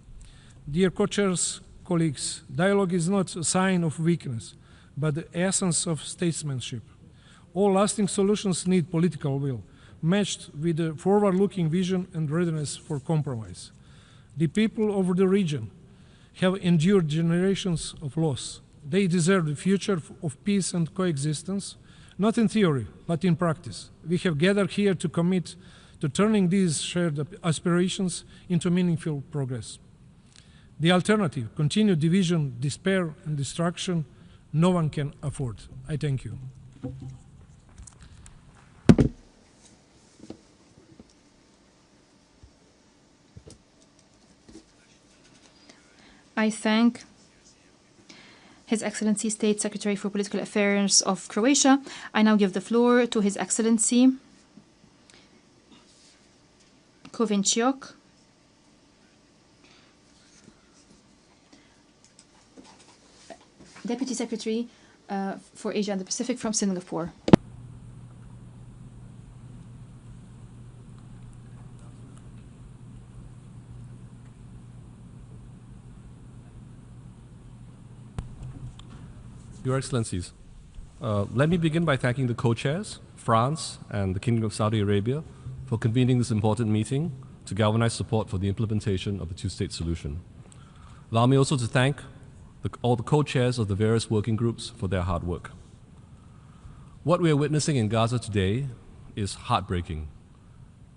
Dear co-chairs, colleagues, dialogue is not a sign of weakness, but the essence of statesmanship. All lasting solutions need political will, matched with a forward-looking vision and readiness for compromise. The people of the region have endured generations of loss. They deserve a future of peace and coexistence, not in theory, but in practice. We have gathered here to commit to turning these shared aspirations into meaningful progress. The alternative, continued division, despair, and destruction, no one can afford. I thank you. I thank His Excellency State Secretary for Political Affairs of Croatia. I now give the floor to His Excellency Kovinciok, Deputy Secretary for Asia and the Pacific from Singapore. Your Excellencies, let me begin by thanking the co-chairs, France and the Kingdom of Saudi Arabia, for convening this important meeting to galvanize support for the implementation of the two-state solution. Allow me also to thank all the co-chairs of the various working groups for their hard work. What we are witnessing in Gaza today is heartbreaking.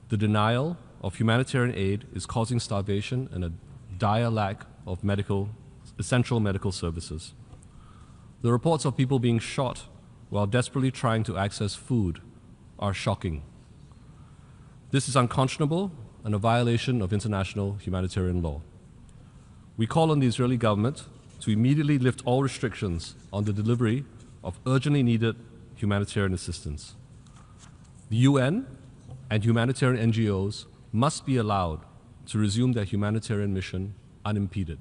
The denial of humanitarian aid is causing starvation and a dire lack of essential medical services. The reports of people being shot while desperately trying to access food are shocking. This is unconscionable and a violation of international humanitarian law. We call on the Israeli government to immediately lift all restrictions on the delivery of urgently needed humanitarian assistance. The UN and humanitarian NGOs must be allowed to resume their humanitarian mission unimpeded.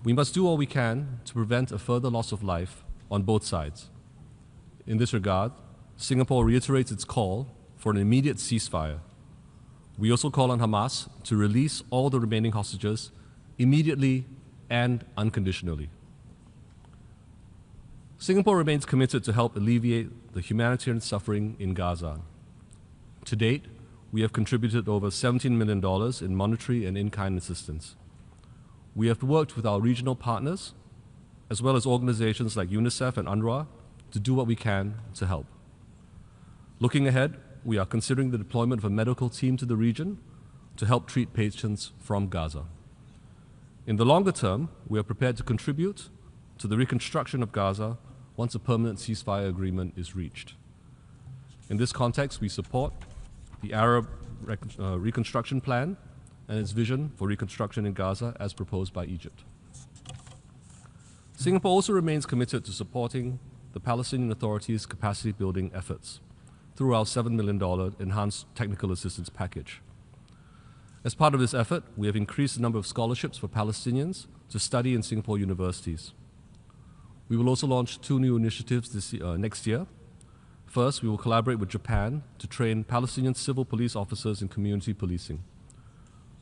We must do all we can to prevent a further loss of life on both sides. In this regard, Singapore reiterates its call for an immediate ceasefire. We also call on Hamas to release all the remaining hostages immediately and unconditionally. Singapore remains committed to help alleviate the humanitarian suffering in Gaza. To date, we have contributed over $17 million in monetary and in-kind assistance. We have worked with our regional partners, as well as organizations like UNICEF and UNRWA, to do what we can to help. Looking ahead, we are considering the deployment of a medical team to the region to help treat patients from Gaza. In the longer term, we are prepared to contribute to the reconstruction of Gaza once a permanent ceasefire agreement is reached. In this context, we support the Arab Reconstruction Plan and its vision for reconstruction in Gaza as proposed by Egypt. Singapore also remains committed to supporting the Palestinian Authority's capacity building efforts through our $7 million enhanced technical assistance package. As part of this effort, we have increased the number of scholarships for Palestinians to study in Singapore universities. We will also launch 2 new initiatives next year. First, we will collaborate with Japan to train Palestinian civil police officers in community policing.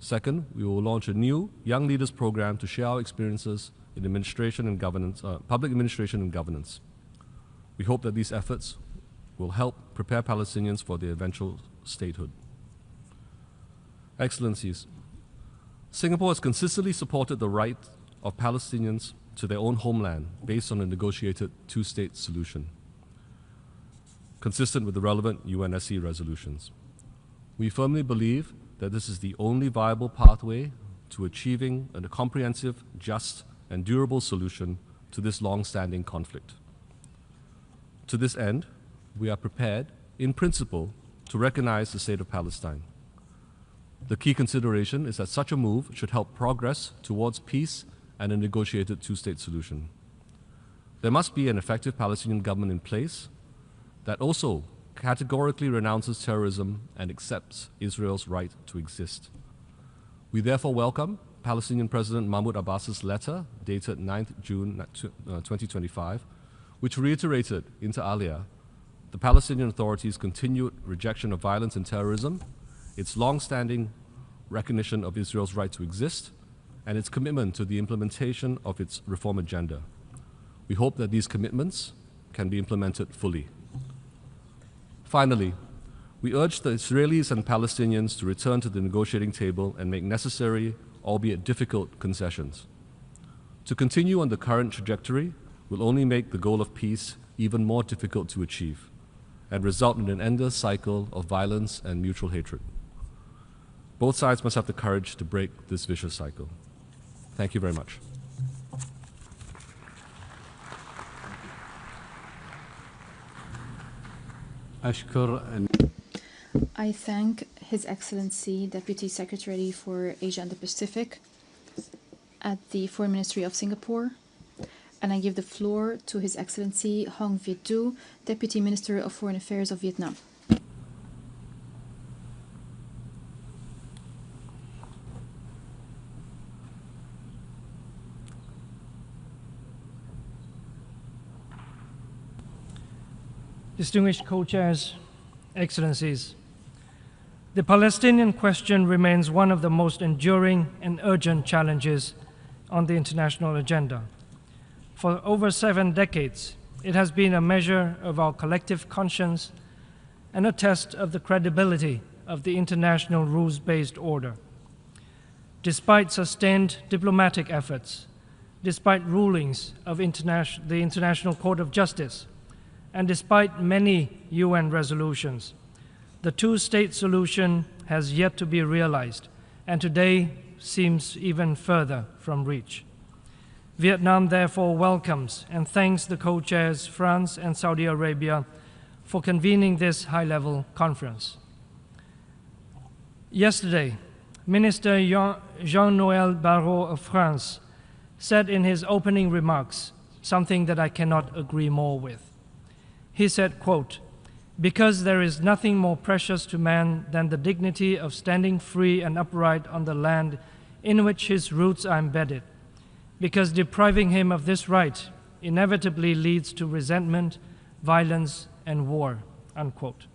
Second, we will launch a new Young Leaders program to share our experiences in administration and governance, public administration and governance. We hope that these efforts will help prepare Palestinians for their eventual statehood. Excellencies, Singapore has consistently supported the right of Palestinians to their own homeland based on a negotiated two-state solution, consistent with the relevant UNSC resolutions. We firmly believe that this is the only viable pathway to achieving a comprehensive, just, and durable solution to this long-standing conflict. To this end, we are prepared, in principle, to recognize the state of Palestine. The key consideration is that such a move should help progress towards peace and a negotiated two-state solution. There must be an effective Palestinian government in place that also categorically renounces terrorism and accepts Israel's right to exist. We therefore welcome Palestinian President Mahmoud Abbas's letter dated 9th June 2025, which reiterated inter alia the Palestinian Authority's continued rejection of violence and terrorism, its long-standing recognition of Israel's right to exist, and its commitment to the implementation of its reform agenda. We hope that these commitments can be implemented fully. Finally, we urge the Israelis and Palestinians to return to the negotiating table and make necessary, albeit difficult, concessions. To continue on the current trajectory will only make the goal of peace even more difficult to achieve and result in an endless cycle of violence and mutual hatred. Both sides must have the courage to break this vicious cycle. Thank you very much. I thank His Excellency Deputy Secretary for Asia and the Pacific at the Foreign Ministry of Singapore. And I give the floor to His Excellency Hong Viet Du, Deputy Minister of Foreign Affairs of Vietnam. Distinguished co-chairs, Excellencies, the Palestinian question remains one of the most enduring and urgent challenges on the international agenda. For over 7 decades, it has been a measure of our collective conscience and a test of the credibility of the international rules-based order. Despite sustained diplomatic efforts, despite rulings of the International Court of Justice, and despite many UN resolutions, the two-state solution has yet to be realized, and today seems even further from reach. Vietnam therefore welcomes and thanks the co-chairs France and Saudi Arabia for convening this high-level conference. Yesterday, Minister Jean-Noël Barrot of France said in his opening remarks something that I cannot agree more with. He said, quote, "Because there is nothing more precious to man than the dignity of standing free and upright on the land in which his roots are embedded, because depriving him of this right inevitably leads to resentment, violence, and war," unquote.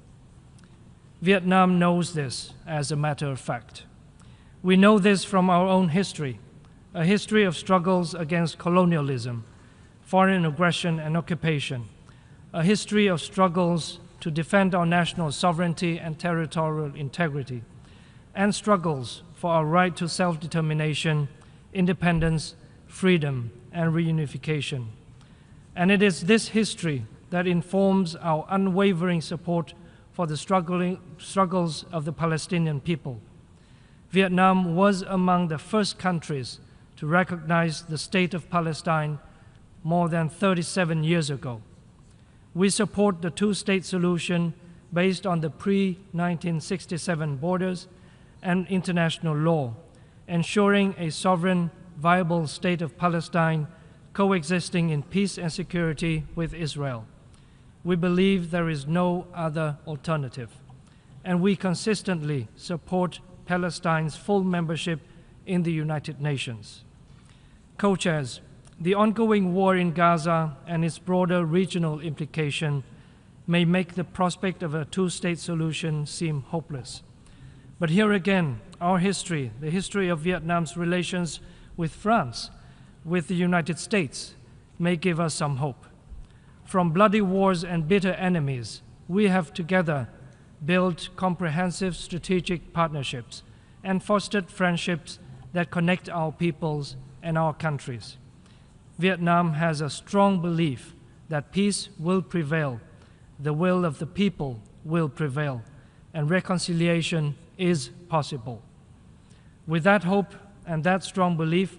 Vietnam knows this as a matter of fact. We know this from our own history, a history of struggles against colonialism, foreign aggression and occupation, a history of struggles to defend our national sovereignty and territorial integrity, and struggles for our right to self-determination, independence, freedom, and reunification. And it is this history that informs our unwavering support for the struggles of the Palestinian people. Vietnam was among the first countries to recognize the state of Palestine more than 37 years ago. We support the two-state solution based on the pre-1967 borders and international law, ensuring a sovereign, viable state of Palestine coexisting in peace and security with Israel. We believe there is no other alternative, and we consistently support Palestine's full membership in the United Nations. Co-chairs, the ongoing war in Gaza and its broader regional implication may make the prospect of a two-state solution seem hopeless. But here again, our history, the history of Vietnam's relations with France, with the United States, may give us some hope. From bloody wars and bitter enemies, we have together built comprehensive strategic partnerships and fostered friendships that connect our peoples and our countries. Vietnam has a strong belief that peace will prevail, the will of the people will prevail, and reconciliation is possible. With that hope and that strong belief,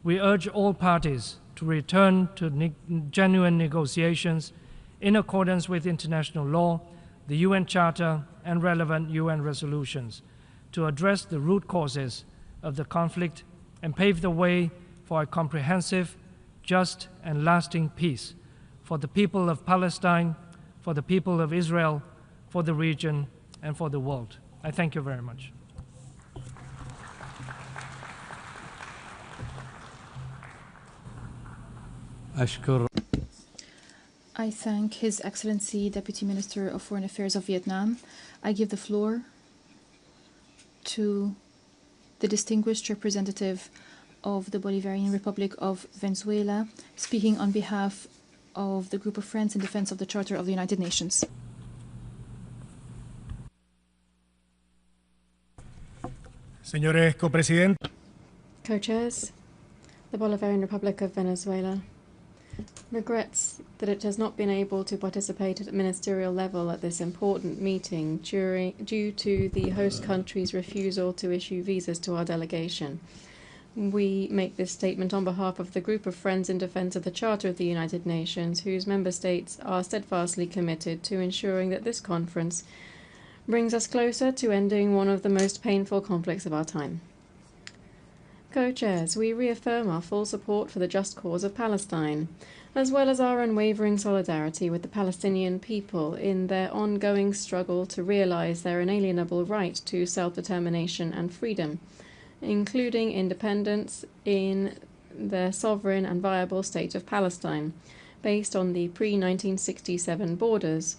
we urge all parties to return to genuine negotiations in accordance with international law, the UN Charter, and relevant UN resolutions to address the root causes of the conflict and pave the way for a comprehensive, just, and lasting peace for the people of Palestine, for the people of Israel, for the region, and for the world. I thank you very much. I thank His Excellency Deputy Minister of Foreign Affairs of Vietnam. I give the floor to the distinguished representative of the Bolivarian Republic of Venezuela, speaking on behalf of the Group of Friends in Defense of the Charter of the United Nations. Señores copresidentes. Co-chairs, the Bolivarian Republic of Venezuela regrets that it has not been able to participate at ministerial level at this important meeting due to the host country's refusal to issue visas to our delegation. We make this statement on behalf of the Group of Friends in Defense of the Charter of the United Nations, whose member states are steadfastly committed to ensuring that this conference brings us closer to ending one of the most painful conflicts of our time. Co-chairs, we reaffirm our full support for the just cause of Palestine, as well as our unwavering solidarity with the Palestinian people in their ongoing struggle to realize their inalienable right to self-determination and freedom, including independence in their sovereign and viable state of Palestine, based on the pre-1967 borders,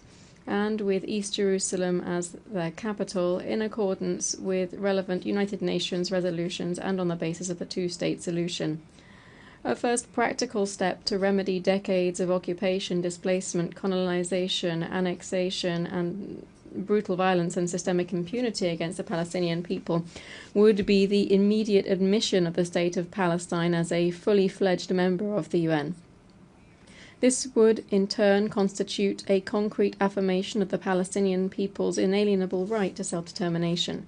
and with East Jerusalem as their capital in accordance with relevant United Nations resolutions and on the basis of the two-state solution. A first practical step to remedy decades of occupation, displacement, colonization, annexation, and brutal violence and systemic impunity against the Palestinian people would be the immediate admission of the State of Palestine as a fully fledged member of the UN. This would, in turn, constitute a concrete affirmation of the Palestinian people's inalienable right to self-determination.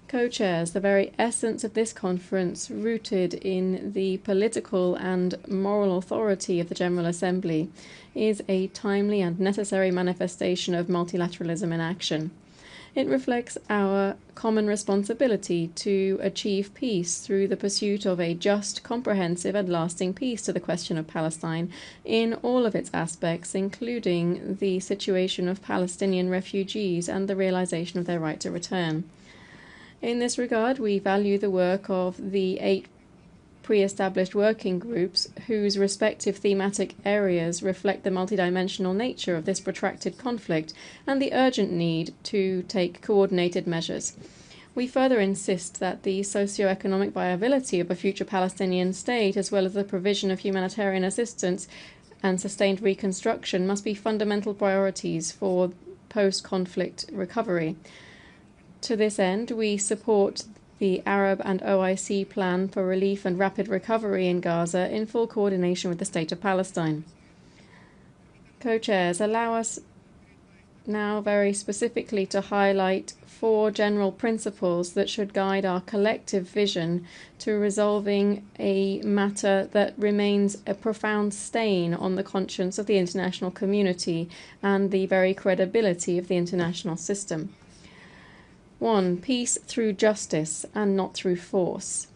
Co-chairs, the very essence of this conference, rooted in the political and moral authority of the General Assembly, is a timely and necessary manifestation of multilateralism in action. It reflects our common responsibility to achieve peace through the pursuit of a just, comprehensive, and lasting peace to the question of Palestine in all of its aspects, including the situation of Palestinian refugees and the realization of their right to return. In this regard, we value the work of the 8 pre-established working groups whose respective thematic areas reflect the multidimensional nature of this protracted conflict and the urgent need to take coordinated measures. We further insist that the socio-economic viability of a future Palestinian state, as well as the provision of humanitarian assistance and sustained reconstruction, must be fundamental priorities for post-conflict recovery. To this end, we support the Arab and OIC plan for relief and rapid recovery in Gaza in full coordination with the State of Palestine. Co-chairs, allow us now very specifically to highlight 4 general principles that should guide our collective vision to resolving a matter that remains a profound stain on the conscience of the international community and the very credibility of the international system. 1. Peace through justice and not through force.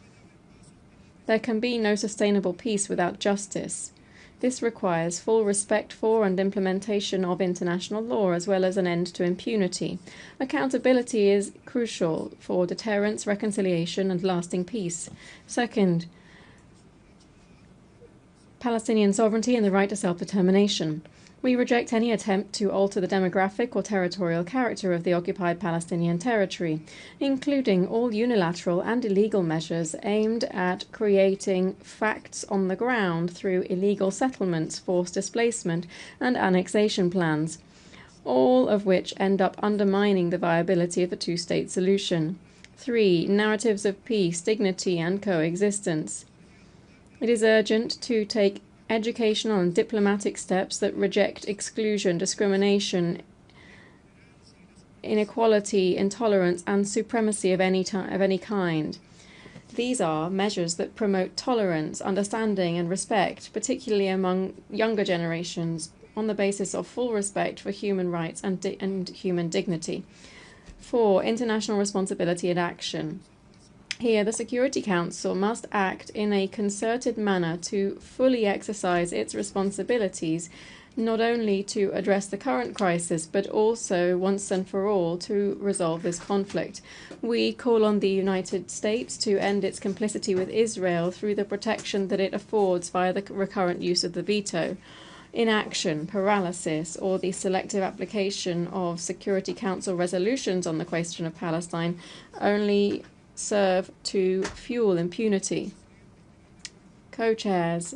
There can be no sustainable peace without justice. This requires full respect for and implementation of international law, as well as an end to impunity. Accountability is crucial for deterrence, reconciliation, and lasting peace. Second, Palestinian sovereignty and the right to self-determination. We reject any attempt to alter the demographic or territorial character of the occupied Palestinian territory, including all unilateral and illegal measures aimed at creating facts on the ground through illegal settlements, forced displacement, and annexation plans, all of which end up undermining the viability of the two-state solution. 3. Narratives of peace, dignity, and coexistence. It is urgent to take educational and diplomatic steps that reject exclusion, discrimination, inequality, intolerance, and supremacy of any kind. These are measures that promote tolerance, understanding, and respect, particularly among younger generations, on the basis of full respect for human rights and human dignity. 4. International responsibility and action. Here, the Security Council must act in a concerted manner to fully exercise its responsibilities, not only to address the current crisis, but also, once and for all, to resolve this conflict. We call on the United States to end its complicity with Israel through the protection that it affords via the recurrent use of the veto. Inaction, paralysis, or the selective application of Security Council resolutions on the question of Palestine only serve to fuel impunity. Co-chairs,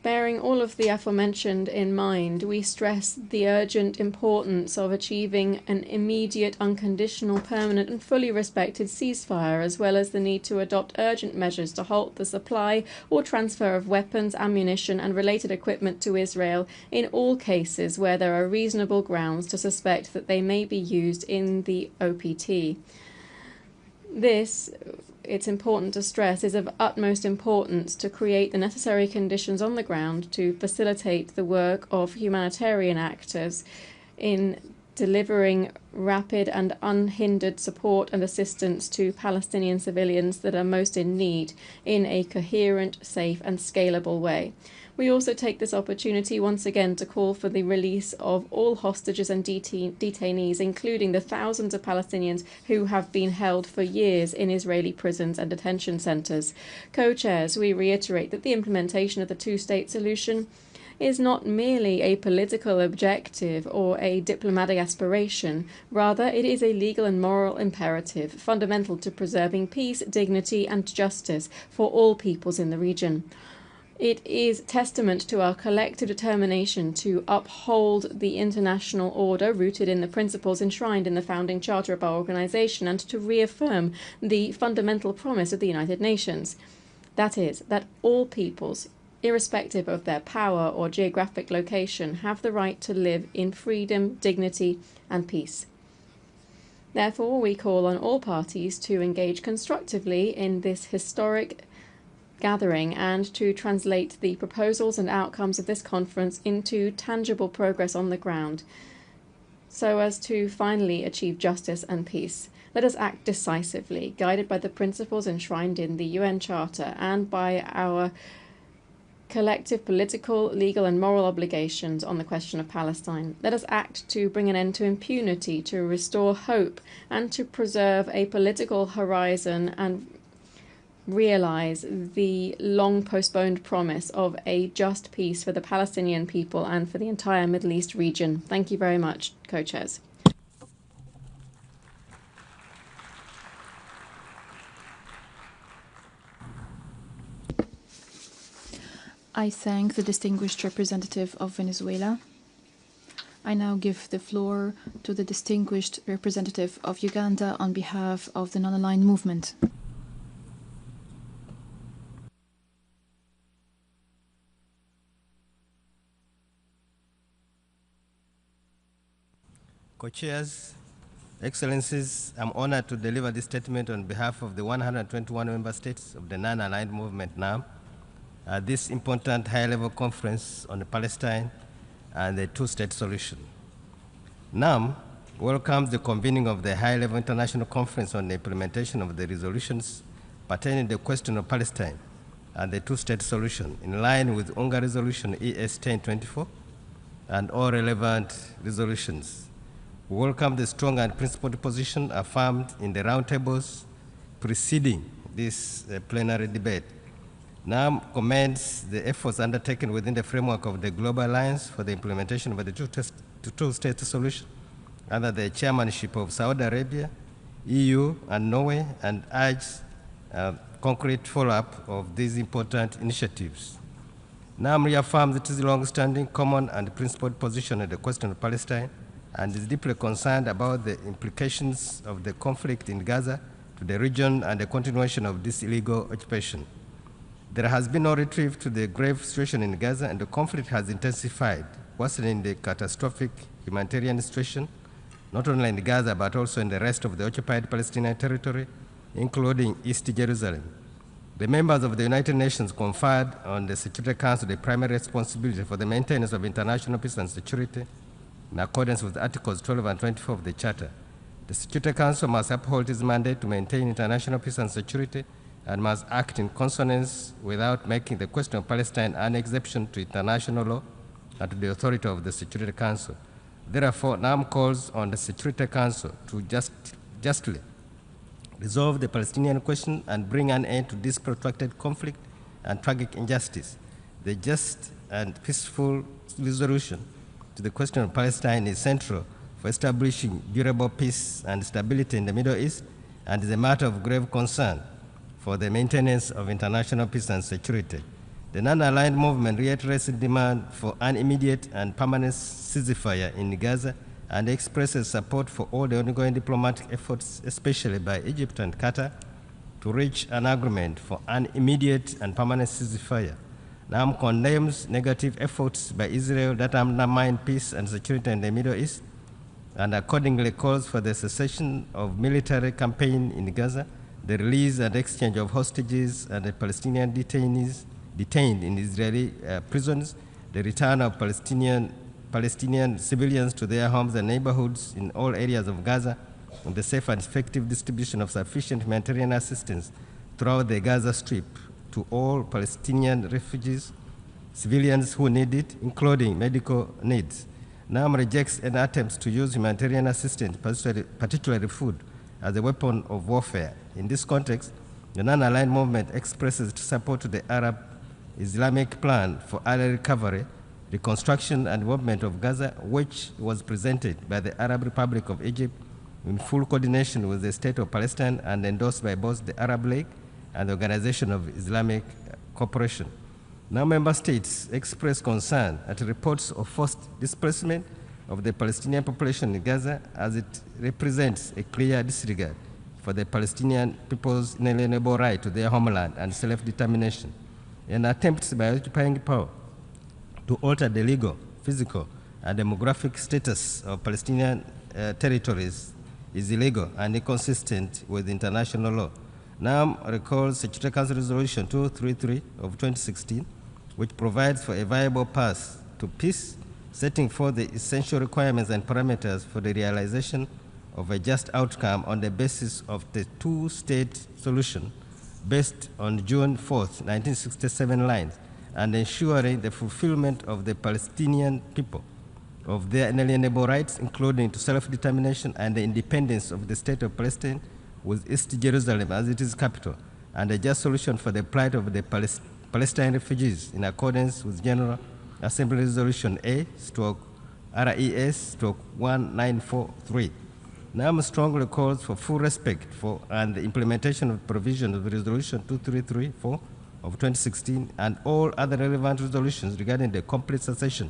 bearing all of the aforementioned in mind, we stress the urgent importance of achieving an immediate, unconditional, permanent, and fully respected ceasefire, as well as the need to adopt urgent measures to halt the supply or transfer of weapons, ammunition, and related equipment to Israel in all cases where there are reasonable grounds to suspect that they may be used in the OPT. This, it's important to stress, is of utmost importance to create the necessary conditions on the ground to facilitate the work of humanitarian actors in delivering rapid and unhindered support and assistance to Palestinian civilians that are most in need in a coherent, safe and scalable way. We also take this opportunity once again to call for the release of all hostages and detainees, including the thousands of Palestinians who have been held for years in Israeli prisons and detention centres. Co-chairs, we reiterate that the implementation of the two-state solution is not merely a political objective or a diplomatic aspiration. Rather, it is a legal and moral imperative fundamental to preserving peace, dignity and justice for all peoples in the region. It is testament to our collective determination to uphold the international order rooted in the principles enshrined in the founding charter of our organization and to reaffirm the fundamental promise of the United Nations. That is, that all peoples, irrespective of their power or geographic location, have the right to live in freedom, dignity and peace. Therefore, we call on all parties to engage constructively in this historic gathering and to translate the proposals and outcomes of this conference into tangible progress on the ground so as to finally achieve justice and peace. Let us act decisively, guided by the principles enshrined in the UN Charter and by our collective political, legal and moral obligations on the question of Palestine. Let us act to bring an end to impunity, to restore hope and to preserve a political horizon and realize the long postponed promise of a just peace for the Palestinian people and for the entire Middle East region. Thank you very much, co-chairs. I thank the distinguished representative of Venezuela. I now give the floor to the distinguished representative of Uganda on behalf of the Non-Aligned Movement. Co-chairs, Excellencies, I'm honored to deliver this statement on behalf of the 121 member states of the Non-Aligned Movement NAM at this important high-level conference on Palestine and the two-state solution. NAM welcomes the convening of the high-level international conference on the implementation of the resolutions pertaining to the question of Palestine and the two-state solution in line with UNGA Resolution ES-1024 and all relevant resolutions. We welcome the strong and principled position affirmed in the roundtables preceding this plenary debate. NAM commends the efforts undertaken within the framework of the Global Alliance for the implementation of the two-state solution under the chairmanship of Saudi Arabia, EU, and Norway, and urges concrete follow-up of these important initiatives. NAM reaffirms its long-standing common and principled position on the question of Palestine and is deeply concerned about the implications of the conflict in Gaza to the region and the continuation of this illegal occupation. There has been no reprieve to the grave situation in Gaza, and the conflict has intensified, worsening the catastrophic humanitarian situation, not only in Gaza, but also in the rest of the occupied Palestinian territory, including East Jerusalem. The members of the United Nations conferred on the Security Council the primary responsibility for the maintenance of international peace and security in accordance with Articles 12 and 24 of the Charter. The Security Council must uphold its mandate to maintain international peace and security and must act in consonance without making the question of Palestine an exception to international law and to the authority of the Security Council. Therefore, NAM calls on the Security Council to justly resolve the Palestinian question and bring an end to this protracted conflict and tragic injustice. The just and peaceful resolution to the question of Palestine is central for establishing durable peace and stability in the Middle East and is a matter of grave concern for the maintenance of international peace and security. The Non-Aligned Movement reiterates the demand for an immediate and permanent ceasefire in Gaza and expresses support for all the ongoing diplomatic efforts, especially by Egypt and Qatar, to reach an agreement for an immediate and permanent ceasefire. NAM condemns negative efforts by Israel that undermine peace and security in the Middle East and accordingly calls for the cessation of military campaign in Gaza, the release and exchange of hostages and the Palestinian detainees detained in Israeli prisons, the return of Palestinian Palestinian civilians to their homes and neighborhoods in all areas of Gaza, and the safe and effective distribution of sufficient humanitarian assistance throughout the Gaza Strip to all Palestinian refugees, civilians who need it, including medical needs. NAM rejects any attempts to use humanitarian assistance, particularly food, as a weapon of warfare. In this context, the non-aligned movement expresses support to the Arab Islamic Plan for early recovery, reconstruction, and development of Gaza, which was presented by the Arab Republic of Egypt in full coordination with the State of Palestine and endorsed by both the Arab League and the Organization of Islamic Cooperation. Now member states express concern at reports of forced displacement of the Palestinian population in Gaza, as it represents a clear disregard for the Palestinian people's inalienable right to their homeland and self-determination. An attempt by occupying power to alter the legal, physical, and demographic status of Palestinian territories is illegal and inconsistent with international law. NAM recalls Security Council Resolution 233 of 2016, which provides for a viable path to peace, setting forth the essential requirements and parameters for the realization of a just outcome on the basis of the two-state solution based on June 4th, 1967 lines, and ensuring the fulfillment of the Palestinian people of their inalienable rights, including to self-determination and the independence of the State of Palestine, with East Jerusalem as its capital, and a just solution for the plight of the Palestinian refugees in accordance with General Assembly Resolution A/RES/1943. NAM strongly calls for full respect for and the implementation of provisions of Resolution 2334 of 2016 and all other relevant resolutions regarding the complete cessation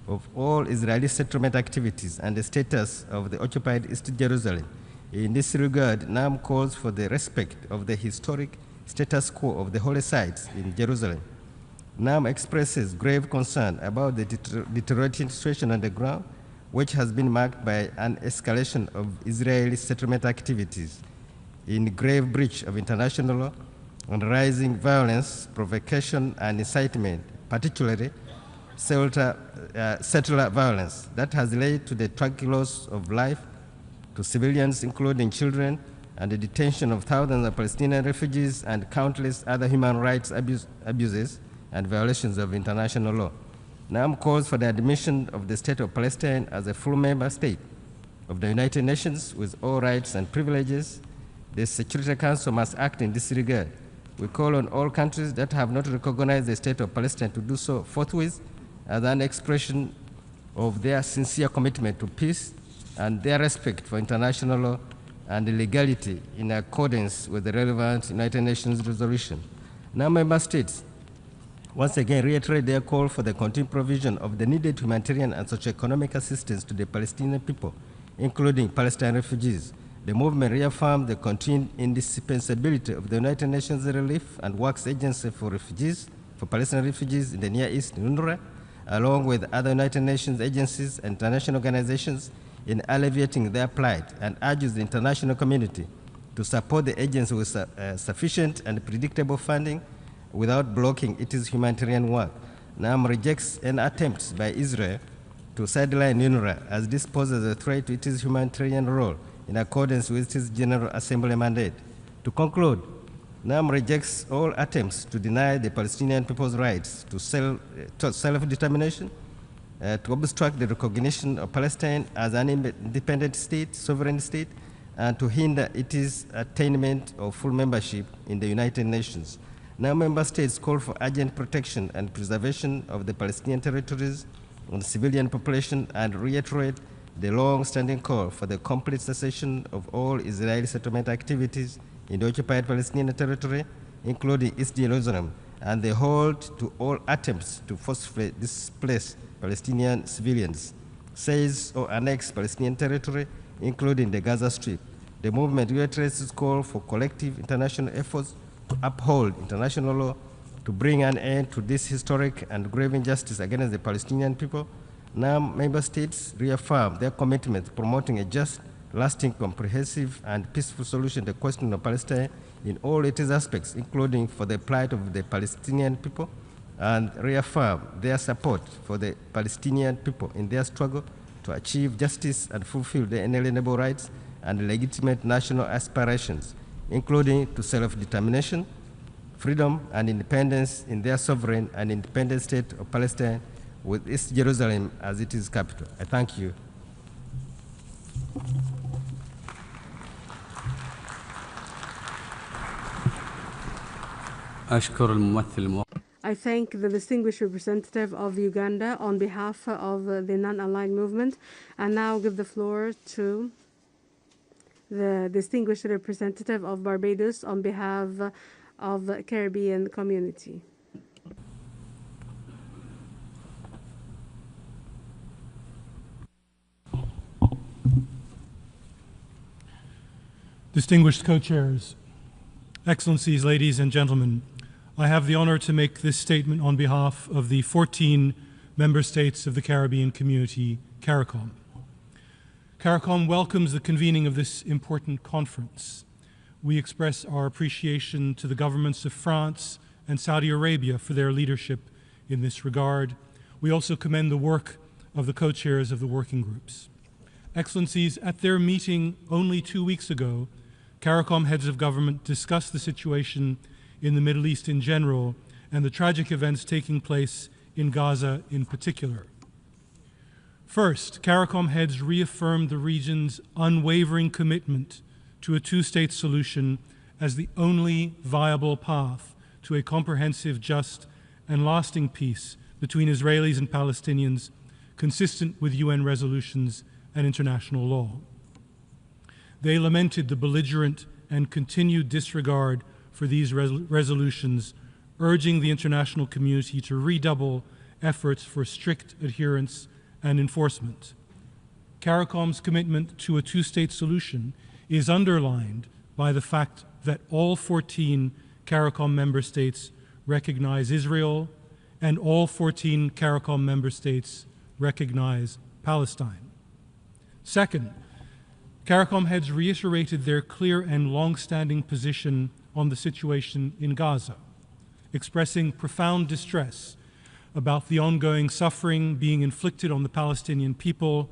of all Israeli settlement activities and the status of the occupied East Jerusalem. In this regard, NAM calls for the respect of the historic status quo of the holy sites in Jerusalem. NAM expresses grave concern about the deteriorating situation on the ground, which has been marked by an escalation of Israeli settlement activities in grave breach of international law and rising violence, provocation, and incitement, particularly settler violence, that has led to the tragic loss of life to civilians, including children, and the detention of thousands of Palestinian refugees and countless other human rights abuses and violations of international law. NAM calls for the admission of the State of Palestine as a full member state of the United Nations with all rights and privileges. The Security Council must act in this regard. We call on all countries that have not recognized the State of Palestine to do so forthwith as an expression of their sincere commitment to peace and their respect for international law and legality in accordance with the relevant United Nations resolution. Now member states once again reiterate their call for the continued provision of the needed humanitarian and socio-economic assistance to the Palestinian people, including Palestinian refugees. The movement reaffirmed the continued indispensability of the United Nations Relief and Works Agency for Refugees, for Palestinian refugees in the Near East, UNRWA, along with other United Nations agencies and international organizations in alleviating their plight, and urges the international community to support the agency with sufficient and predictable funding without blocking its humanitarian work. NAM rejects any attempts by Israel to sideline UNRWA, as this poses a threat to its humanitarian role in accordance with its General Assembly mandate. To conclude, NAM rejects all attempts to deny the Palestinian people's rights to self-determination, to obstruct the recognition of Palestine as an independent state, sovereign state, and to hinder its attainment of full membership in the United Nations. Now member states call for urgent protection and preservation of the Palestinian territories and the civilian population, and reiterate the long-standing call for the complete cessation of all Israeli settlement activities in the occupied Palestinian territory, including East Jerusalem, and the halt to all attempts to forcibly displace Palestinian civilians, seize or annex Palestinian territory, including the Gaza Strip. The movement reiterates its call for collective international efforts to uphold international law, to bring an end to this historic and grave injustice against the Palestinian people. Now member states reaffirm their commitment to promoting a just, lasting, comprehensive, and peaceful solution to the question of Palestine in all its aspects, including for the plight of the Palestinian people, and reaffirm their support for the Palestinian people in their struggle to achieve justice and fulfill their inalienable rights and legitimate national aspirations, including to self-determination, freedom, and independence in their sovereign and independent state of Palestine, with East Jerusalem as its capital. I thank you. I thank the distinguished representative of Uganda on behalf of the non-aligned movement, and now give the floor to the distinguished representative of Barbados on behalf of the Caribbean community. Distinguished co-chairs, Excellencies, ladies and gentlemen, I have the honor to make this statement on behalf of the 14 member states of the Caribbean community, CARICOM. CARICOM welcomes the convening of this important conference. We express our appreciation to the governments of France and Saudi Arabia for their leadership in this regard. We also commend the work of the co-chairs of the working groups. Excellencies, at their meeting only 2 weeks ago, CARICOM heads of government discussed the situation in the Middle East in general and the tragic events taking place in Gaza in particular. First, CARICOM heads reaffirmed the region's unwavering commitment to a two-state solution as the only viable path to a comprehensive, just, and lasting peace between Israelis and Palestinians, consistent with UN resolutions and international law. They lamented the belligerent and continued disregard for these resolutions, urging the international community to redouble efforts for strict adherence and enforcement. CARICOM's commitment to a two-state solution is underlined by the fact that all 14 CARICOM member states recognize Israel and all 14 CARICOM member states recognize Palestine. Second, CARICOM heads reiterated their clear and long-standing position on the situation in Gaza, expressing profound distress about the ongoing suffering being inflicted on the Palestinian people,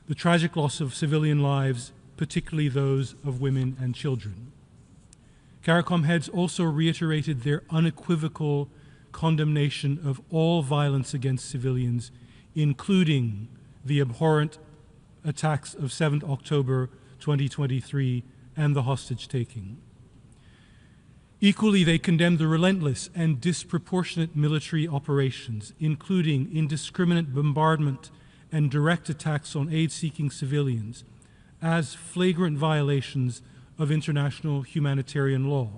the tragic loss of civilian lives, particularly those of women and children. CARICOM heads also reiterated their unequivocal condemnation of all violence against civilians, including the abhorrent attacks of 7th October 2023 and the hostage-taking. Equally, they condemned the relentless and disproportionate military operations, including indiscriminate bombardment and direct attacks on aid-seeking civilians, as flagrant violations of international humanitarian law.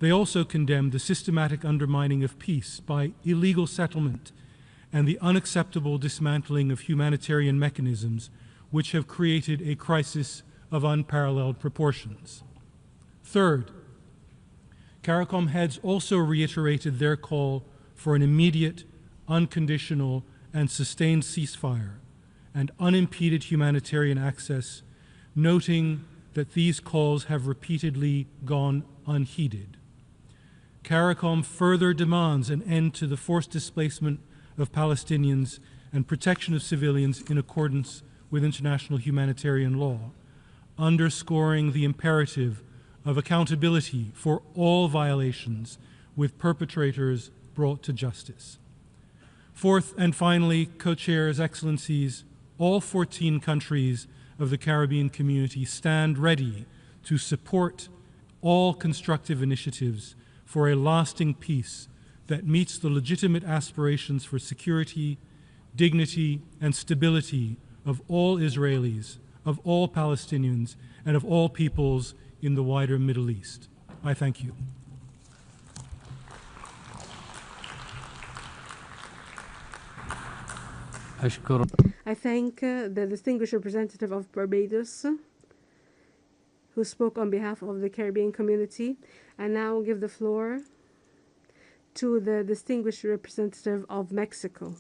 They also condemned the systematic undermining of peace by illegal settlement and the unacceptable dismantling of humanitarian mechanisms which have created a crisis of unparalleled proportions. Third, CARICOM heads also reiterated their call for an immediate, unconditional, and sustained ceasefire and unimpeded humanitarian access, noting that these calls have repeatedly gone unheeded. CARICOM further demands an end to the forced displacement of Palestinians and protection of civilians in accordance with international humanitarian law, underscoring the imperative of accountability for all violations, with perpetrators brought to justice. Fourth and finally, co-chairs, excellencies, all 14 countries of the Caribbean community stand ready to support all constructive initiatives for a lasting peace that meets the legitimate aspirations for security, dignity, and stability of all Israelis, of all Palestinians, and of all peoples in the wider Middle East. I thank you. I thank the distinguished representative of Barbados who spoke on behalf of the Caribbean community, and now give the floor to the distinguished representative of Mexico.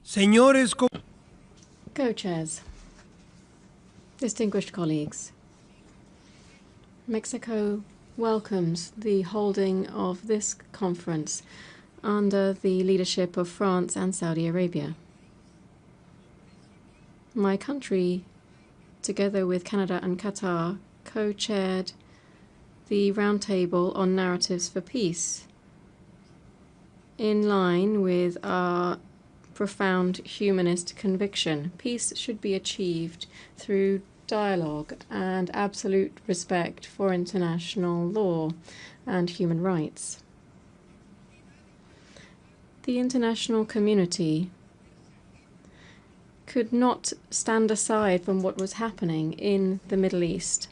Señores Co-chairs, distinguished colleagues, Mexico welcomes the holding of this conference under the leadership of France and Saudi Arabia. My country, together with Canada and Qatar, co-chaired the Roundtable on Narratives for Peace, in line with our profound humanist conviction. Peace should be achieved through dialogue and absolute respect for international law and human rights. The international community could not stand aside from what was happening in the Middle East,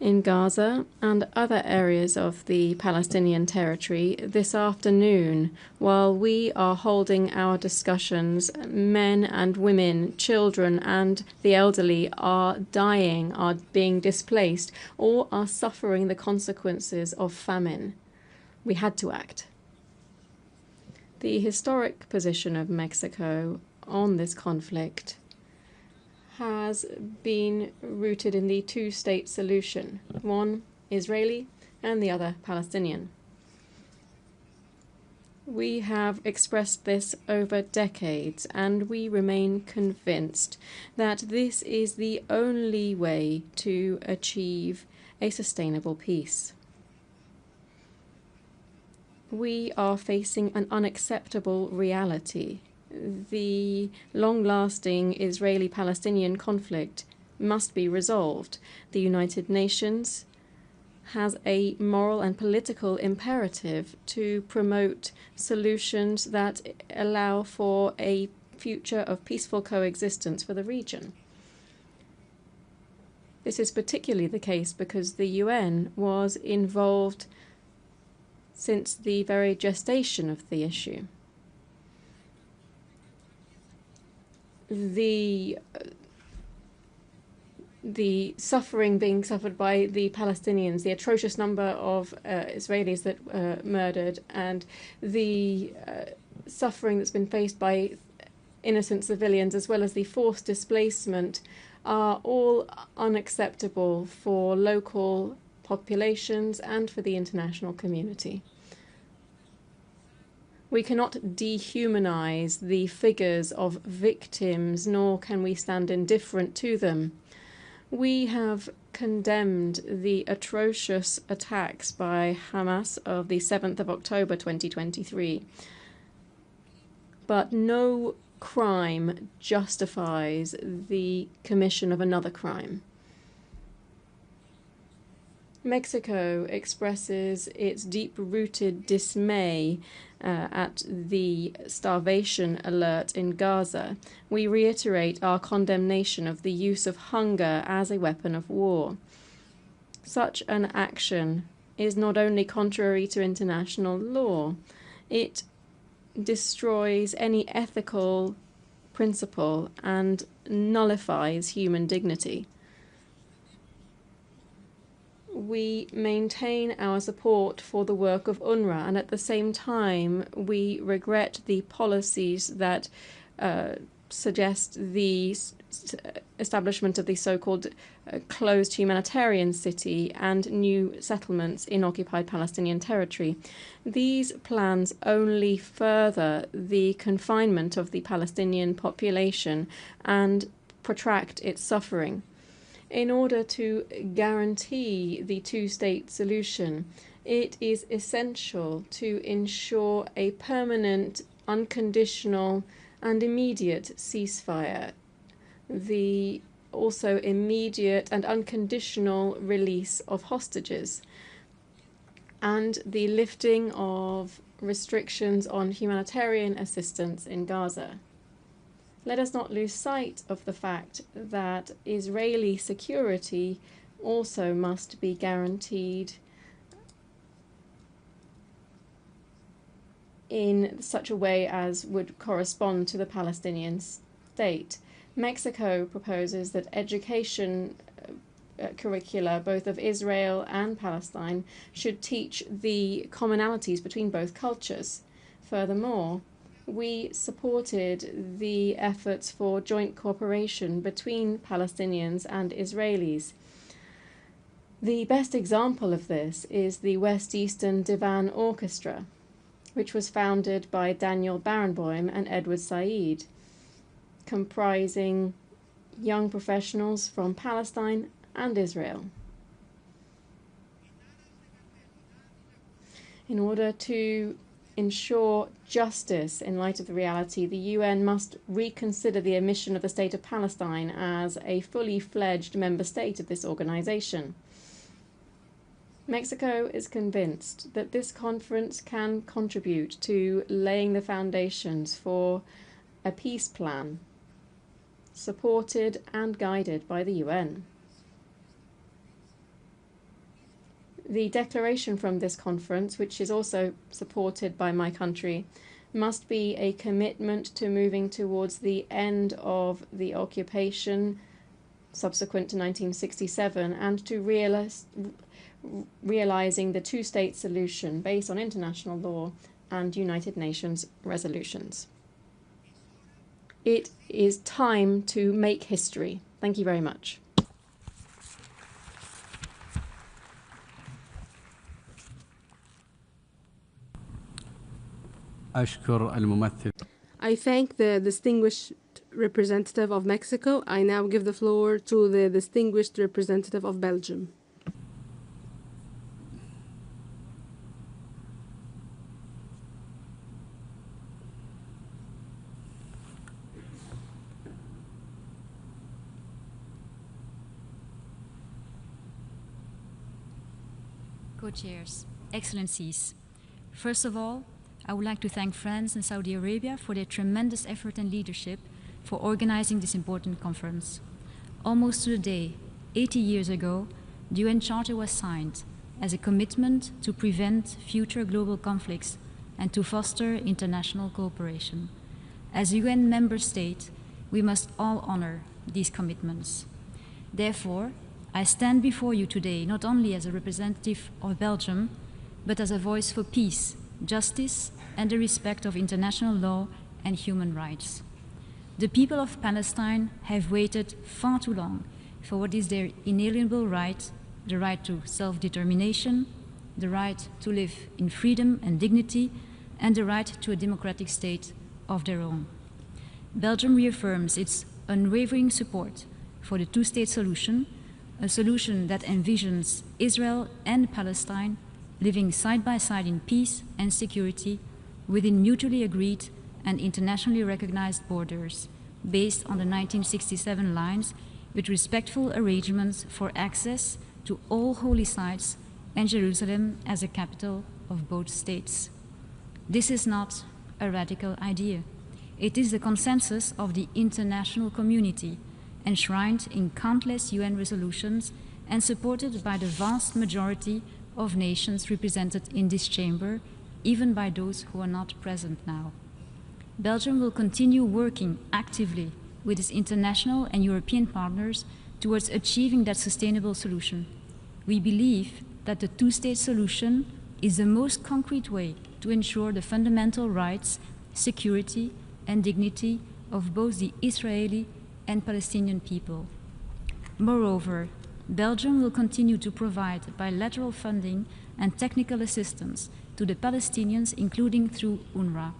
in Gaza and other areas of the Palestinian territory. This afternoon, while we are holding our discussions, men and women, children and the elderly are dying, are being displaced, or are suffering the consequences of famine. We had to act. The historic position of Mexico on this conflict has been rooted in the two-state solution, one Israeli and the other Palestinian. We have expressed this over decades, and we remain convinced that this is the only way to achieve a sustainable peace. We are facing an unacceptable reality. The long-lasting Israeli-Palestinian conflict must be resolved. The United Nations has a moral and political imperative to promote solutions that allow for a future of peaceful coexistence for the region. This is particularly the case because the UN was involved since the very gestation of the issue. The suffering being suffered by the Palestinians, the atrocious number of Israelis that were murdered, and the suffering that's been faced by innocent civilians, as well as the forced displacement, are all unacceptable for local populations and for the international community. We cannot dehumanize the figures of victims, nor can we stand indifferent to them. We have condemned the atrocious attacks by Hamas of the 7th of October 2023. But no crime justifies the commission of another crime. Mexico expresses its deep-rooted dismay at the starvation alert in Gaza. We reiterate our condemnation of the use of hunger as a weapon of war. Such an action is not only contrary to international law, it destroys any ethical principle and nullifies human dignity. We maintain our support for the work of UNRWA, and at the same time we regret the policies that suggest the establishment of the so-called closed humanitarian city and new settlements in occupied Palestinian territory. These plans only further the confinement of the Palestinian population and protract its suffering. In order to guarantee the two-state solution, it is essential to ensure a permanent, unconditional, and immediate ceasefire, the also immediate and unconditional release of hostages, and the lifting of restrictions on humanitarian assistance in Gaza. Let us not lose sight of the fact that Israeli security also must be guaranteed in such a way as would correspond to the Palestinian state. Mexico proposes that education curricula, both of Israel and Palestine, should teach the commonalities between both cultures. Furthermore, we supported the efforts for joint cooperation between Palestinians and Israelis. The best example of this is the West Eastern Divan Orchestra, which was founded by Daniel Barenboim and Edward Said, comprising young professionals from Palestine and Israel. In order to ensure justice in light of the reality, the UN must reconsider the admission of the State of Palestine as a fully fledged member state of this organization. Mexico is convinced that this conference can contribute to laying the foundations for a peace plan supported and guided by the UN. The declaration from this conference, which is also supported by my country, must be a commitment to moving towards the end of the occupation subsequent to 1967 and to realizing the two-state solution based on international law and United Nations resolutions. It is time to make history. Thank you very much. I thank the distinguished representative of Mexico. I now give the floor to the distinguished representative of Belgium. Co-chairs, Excellencies, first of all, I would like to thank France and Saudi Arabia for their tremendous effort and leadership for organizing this important conference. Almost to the day, 80 years ago, the UN Charter was signed as a commitment to prevent future global conflicts and to foster international cooperation. As a UN member state, we must all honor these commitments. Therefore, I stand before you today not only as a representative of Belgium, but as a voice for peace, justice, and the respect of international law and human rights. The people of Palestine have waited far too long for what is their inalienable right, the right to self-determination, the right to live in freedom and dignity, and the right to a democratic state of their own. Belgium reaffirms its unwavering support for the two-state solution, a solution that envisions Israel and Palestine living side by side in peace and security within mutually agreed and internationally recognized borders based on the 1967 lines with respectful arrangements for access to all holy sites and Jerusalem as a capital of both states. This is not a radical idea. It is the consensus of the international community, enshrined in countless UN resolutions and supported by the vast majority of nations represented in this chamber, even by those who are not present now. Belgium will continue working actively with its international and European partners towards achieving that sustainable solution. We believe that the two-state solution is the most concrete way to ensure the fundamental rights, security, and dignity of both the Israeli and Palestinian people. Moreover, Belgium will continue to provide bilateral funding and technical assistance to the Palestinians, including through UNRWA.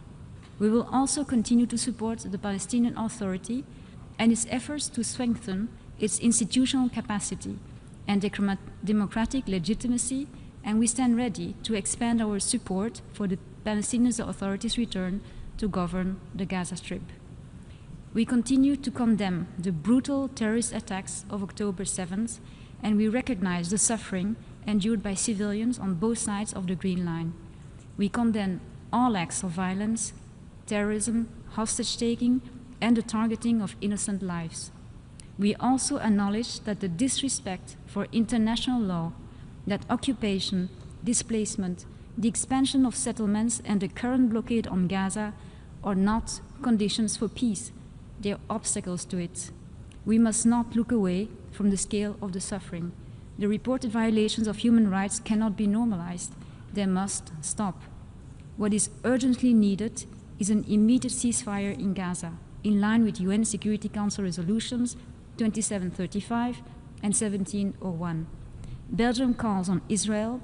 We will also continue to support the Palestinian Authority and its efforts to strengthen its institutional capacity and democratic legitimacy, and we stand ready to expand our support for the Palestinian Authority's return to govern the Gaza Strip. We continue to condemn the brutal terrorist attacks of October 7th, and we recognize the suffering endured by civilians on both sides of the Green Line. We condemn all acts of violence, terrorism, hostage-taking, and the targeting of innocent lives. We also acknowledge that the disrespect for international law, that occupation, displacement, the expansion of settlements, and the current blockade on Gaza are not conditions for peace. They are obstacles to it. We must not look away from the scale of the suffering. The reported violations of human rights cannot be normalized. They must stop. What is urgently needed is an immediate ceasefire in Gaza, in line with UN Security Council resolutions 2735 and 1701. Belgium calls on Israel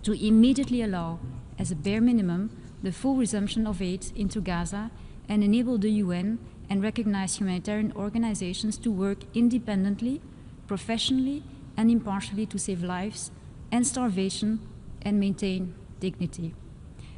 to immediately allow, as a bare minimum, the full resumption of aid into Gaza and enable the UN and recognized humanitarian organizations to work independently, professionally, and impartially to save lives, end starvation, and maintain dignity.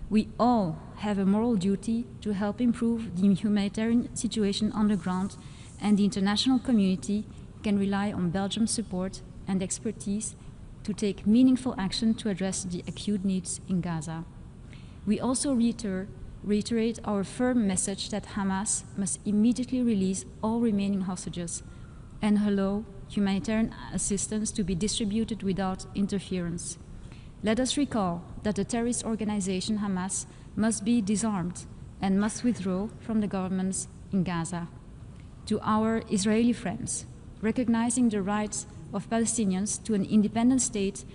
We all have a moral duty to help improve the humanitarian situation on the ground, and the international community can rely on Belgium's support and expertise to take meaningful action to address the acute needs in Gaza. We also reiterate our firm message that Hamas must immediately release all remaining hostages and allow humanitarian assistance to be distributed without interference. Let us recall that the terrorist organization Hamas must be disarmed and must withdraw from the governments in Gaza. To our Israeli friends, recognizing the rights of Palestinians to an independent state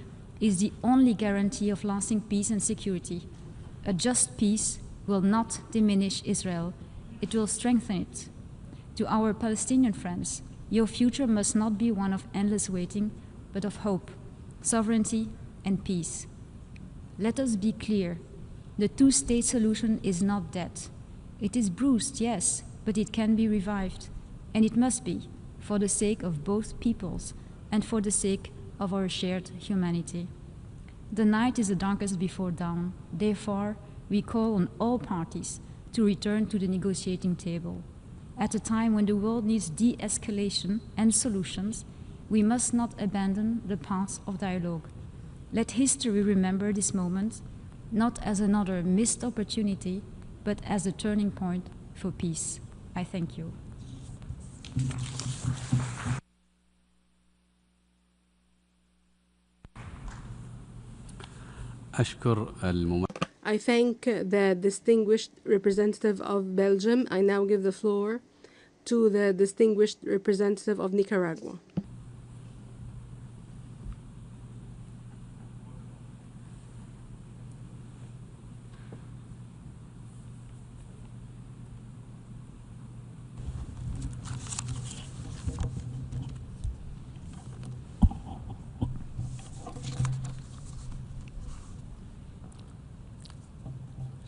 is the only guarantee of lasting peace and security. A just peace will not diminish Israel, it will strengthen it. To our Palestinian friends, your future must not be one of endless waiting, but of hope, sovereignty, and peace. Let us be clear, the two-state solution is not dead. It is bruised, yes, but it can be revived, and it must be, for the sake of both peoples and for the sake of our shared humanity. The night is the darkest before dawn. Therefore, we call on all parties to return to the negotiating table. At a time when the world needs de-escalation and solutions, we must not abandon the path of dialogue. Let history remember this moment, not as another missed opportunity, but as a turning point for peace. I thank you. I thank the distinguished representative of Belgium. I now give the floor to the distinguished representative of Nicaragua.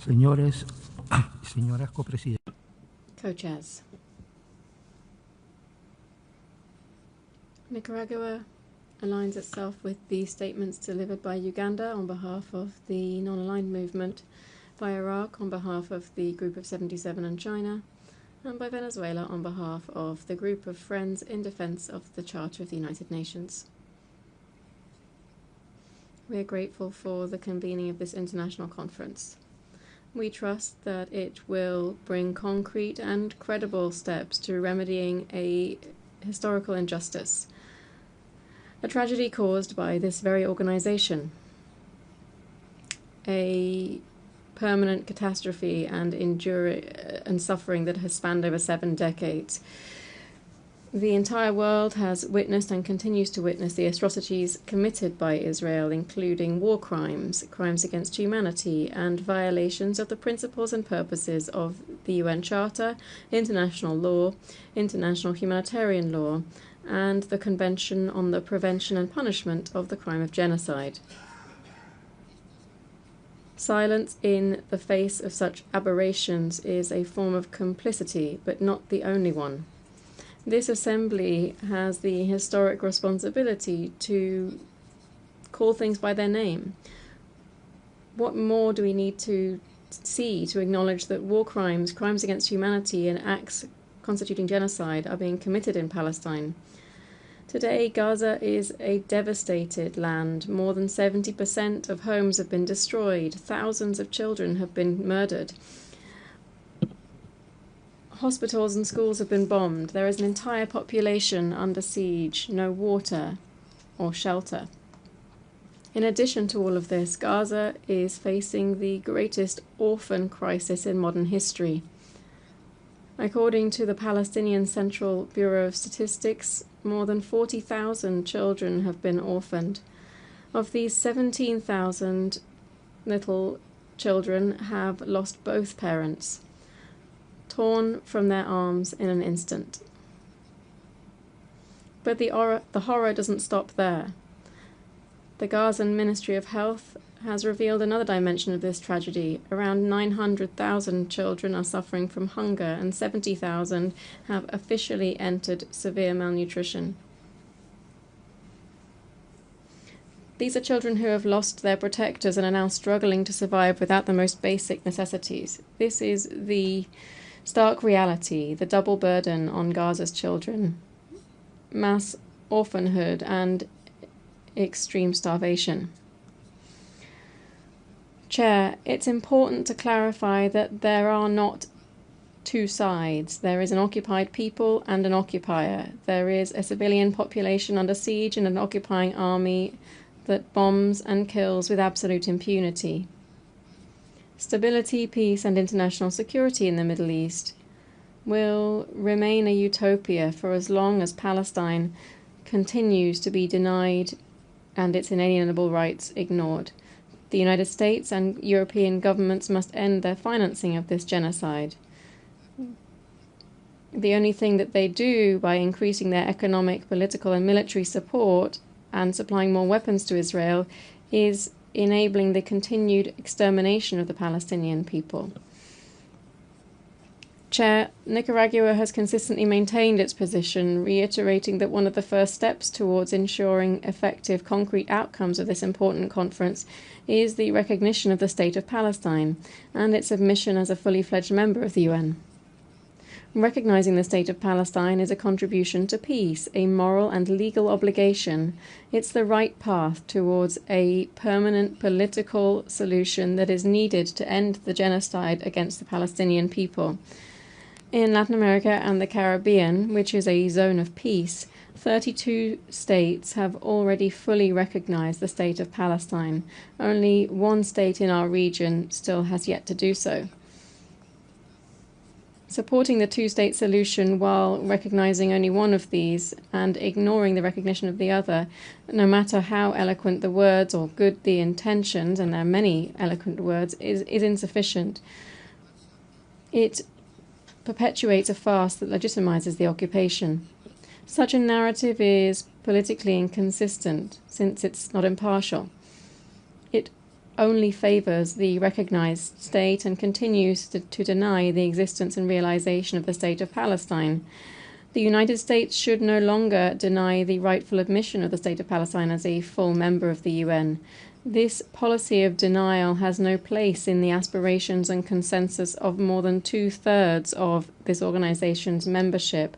Señores y señoras copresidentes. Co-chairs. Nicaragua aligns itself with the statements delivered by Uganda on behalf of the non-aligned movement, by Iraq on behalf of the Group of 77 and China, and by Venezuela on behalf of the Group of Friends in Defense of the Charter of the United Nations. We are grateful for the convening of this international conference. We trust that it will bring concrete and credible steps to remedying a historical injustice, a tragedy caused by this very organization, a permanent catastrophe and suffering that has spanned over 7 decades. The entire world has witnessed and continues to witness the atrocities committed by Israel, including war crimes, crimes against humanity, and violations of the principles and purposes of the UN Charter, international law, international humanitarian law, and the Convention on the Prevention and Punishment of the Crime of Genocide. Silence in the face of such aberrations is a form of complicity, but not the only one. This Assembly has the historic responsibility to call things by their name. What more do we need to see to acknowledge that war crimes, crimes against humanity, and acts constituting genocide are being committed in Palestine? Today, Gaza is a devastated land. More than 70% of homes have been destroyed. Thousands of children have been murdered. Hospitals and schools have been bombed. There is an entire population under siege, no water or shelter. In addition to all of this, Gaza is facing the greatest orphan crisis in modern history. According to the Palestinian Central Bureau of Statistics, more than 40,000 children have been orphaned. Of these, 17,000 little children have lost both parents. torn from their arms in an instant. But the horror doesn't stop there. The Gazan Ministry of Health has revealed another dimension of this tragedy. Around 900,000 children are suffering from hunger, and 70,000 have officially entered severe malnutrition. These are children who have lost their protectors and are now struggling to survive without the most basic necessities. This is the stark reality, the double burden on Gaza's children: mass orphanhood and extreme starvation. Chair, it's important to clarify that there are not two sides. There is an occupied people and an occupier. There is a civilian population under siege and an occupying army that bombs and kills with absolute impunity. Stability, peace, and international security in the Middle East will remain a utopia for as long as Palestine continues to be denied and its inalienable rights ignored. The United States and European governments must end their financing of this genocide. The only thing that they do by increasing their economic, political, and military support and supplying more weapons to Israel is enabling the continued extermination of the Palestinian people. Chair, Nicaragua has consistently maintained its position, reiterating that one of the first steps towards ensuring effective, concrete outcomes of this important conference is the recognition of the State of Palestine and its admission as a fully fledged member of the UN. Recognizing the State of Palestine is a contribution to peace, a moral and legal obligation. It's the right path towards a permanent political solution that is needed to end the genocide against the Palestinian people. In Latin America and the Caribbean, which is a zone of peace, 32 states have already fully recognized the State of Palestine. Only one state in our region still has yet to do so. Supporting the two-state solution while recognizing only one of these and ignoring the recognition of the other, no matter how eloquent the words or good the intentions, and there are many eloquent words, is insufficient. It perpetuates a farce that legitimizes the occupation. Such a narrative is politically inconsistent, since it's not impartial. It only favors the recognized state and continues to deny the existence and realization of the State of Palestine. The United States should no longer deny the rightful admission of the State of Palestine as a full member of the UN. This policy of denial has no place in the aspirations and consensus of more than 2/3 of this organization's membership,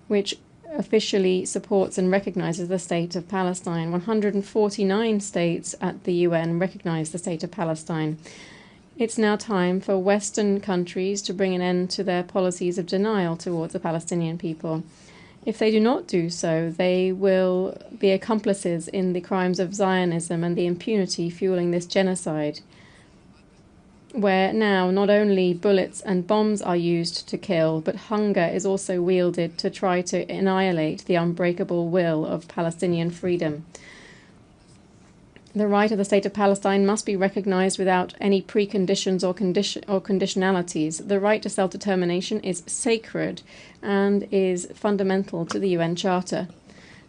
which officially supports and recognizes the State of Palestine. 149 states at the UN recognize the State of Palestine. It's now time for Western countries to bring an end to their policies of denial towards the Palestinian people. If they do not do so, they will be accomplices in the crimes of Zionism and the impunity fueling this genocide, where now not only bullets and bombs are used to kill, but hunger is also wielded to try to annihilate the unbreakable will of Palestinian freedom. The right of the State of Palestine must be recognized without any preconditions or conditionalities. The right to self-determination is sacred and is fundamental to the UN Charter.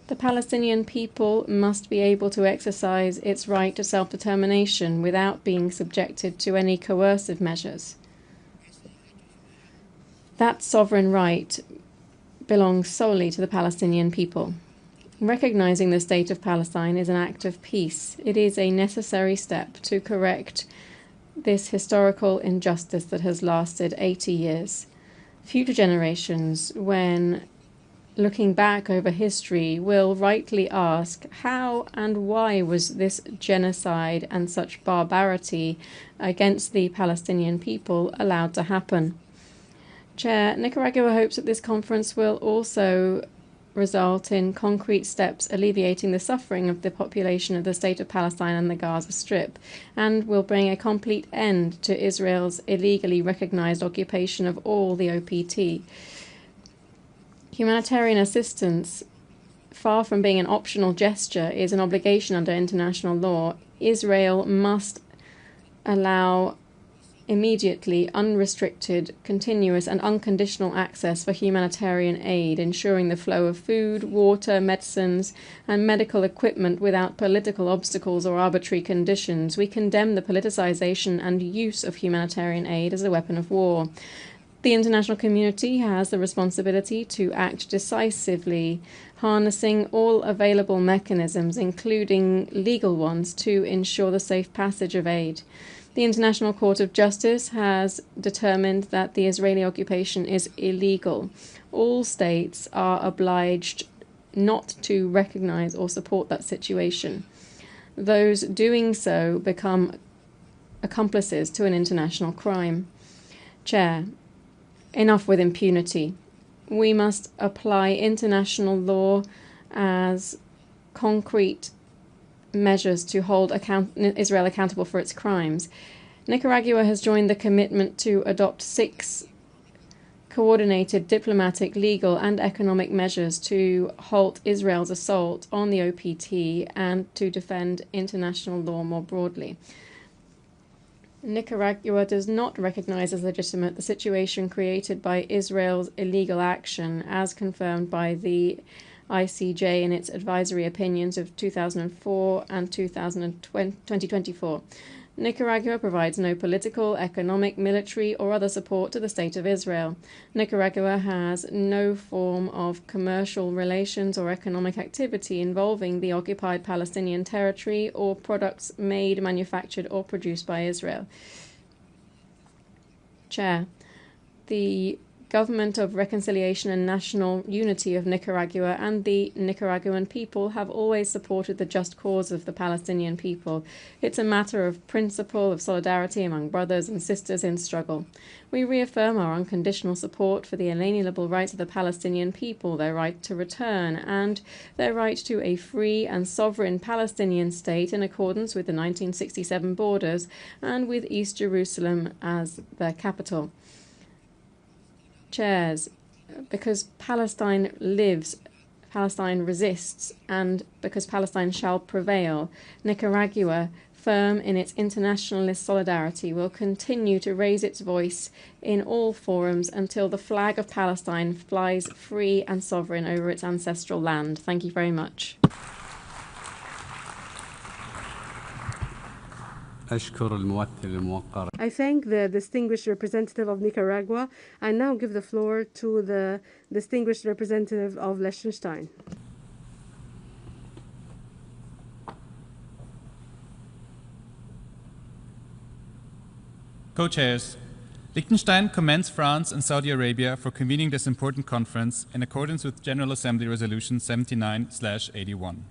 The Palestinian people must be able to exercise its right to self-determination without being subjected to any coercive measures. That sovereign right belongs solely to the Palestinian people. Recognizing the State of Palestine is an act of peace. It is a necessary step to correct this historical injustice that has lasted 80 years. Future generations, when looking back over history, will rightly ask how and why was this genocide and such barbarity against the Palestinian people allowed to happen? Chair, Nicaragua hopes that this conference will also result in concrete steps alleviating the suffering of the population of the State of Palestine and the Gaza Strip, and will bring a complete end to Israel's illegally recognized occupation of all the OPT. Humanitarian assistance, far from being an optional gesture, is an obligation under international law. Israel must allow immediately, unrestricted, continuous and unconditional access for humanitarian aid, ensuring the flow of food, water, medicines and medical equipment without political obstacles or arbitrary conditions. We condemn the politicization and use of humanitarian aid as a weapon of war. The international community has the responsibility to act decisively, harnessing all available mechanisms, including legal ones, to ensure the safe passage of aid. The International Court of Justice has determined that the Israeli occupation is illegal. All states are obliged not to recognize or support that situation. Those doing so become accomplices to an international crime. Chair, enough with impunity. We must apply international law as concrete measures to hold Israel accountable for its crimes. Nicaragua has joined the commitment to adopt 6 coordinated diplomatic, legal and economic measures to halt Israel's assault on the OPT and to defend international law more broadly. Nicaragua does not recognize as legitimate the situation created by Israel's illegal action, as confirmed by the ICJ in its advisory opinions of 2004 and 2024. Nicaragua provides no political, economic, military or other support to the State of Israel. Nicaragua has no form of commercial relations or economic activity involving the occupied Palestinian territory or products made, manufactured or produced by Israel. Chair, the Government of Reconciliation and National Unity of Nicaragua and the Nicaraguan people have always supported the just cause of the Palestinian people. It's a matter of principle, of solidarity among brothers and sisters in struggle. We reaffirm our unconditional support for the inalienable rights of the Palestinian people, their right to return, and their right to a free and sovereign Palestinian state in accordance with the 1967 borders and with East Jerusalem as their capital. Chairs, because Palestine lives, Palestine resists, and because Palestine shall prevail, Nicaragua, firm in its internationalist solidarity, will continue to raise its voice in all forums until the flag of Palestine flies free and sovereign over its ancestral land. Thank you very much. I thank the distinguished representative of Nicaragua. I now give the floor to the distinguished representative of Liechtenstein. Co-chairs, Liechtenstein commends France and Saudi Arabia for convening this important conference in accordance with General Assembly Resolution 79/81.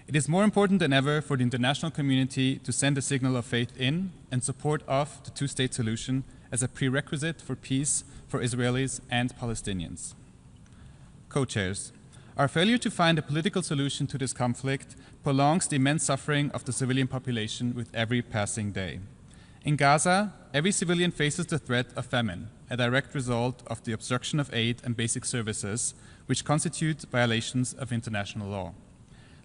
It is more important than ever for the international community to send a signal of faith in and support of the two-state solution as a prerequisite for peace for Israelis and Palestinians. Co-chairs, our failure to find a political solution to this conflict prolongs the immense suffering of the civilian population with every passing day. In Gaza, every civilian faces the threat of famine, a direct result of the obstruction of aid and basic services, which constitute violations of international law.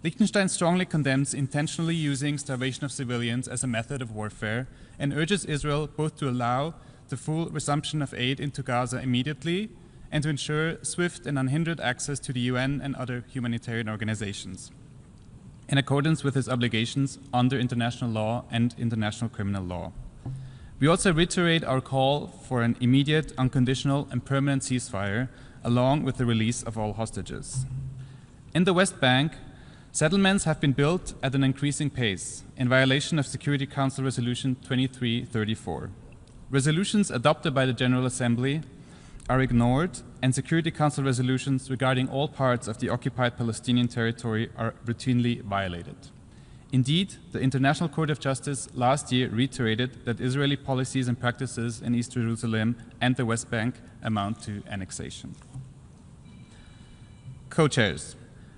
Liechtenstein strongly condemns intentionally using starvation of civilians as a method of warfare and urges Israel both to allow the full resumption of aid into Gaza immediately and to ensure swift and unhindered access to the UN and other humanitarian organizations, in accordance with its obligations under international law and international criminal law. We also reiterate our call for an immediate, unconditional and permanent ceasefire, along with the release of all hostages. In the West Bank, settlements have been built at an increasing pace, in violation of Security Council Resolution 2334. Resolutions adopted by the General Assembly are ignored, and Security Council resolutions regarding all parts of the occupied Palestinian territory are routinely violated. Indeed, the International Court of Justice last year reiterated that Israeli policies and practices in East Jerusalem and the West Bank amount to annexation. Co-chairs,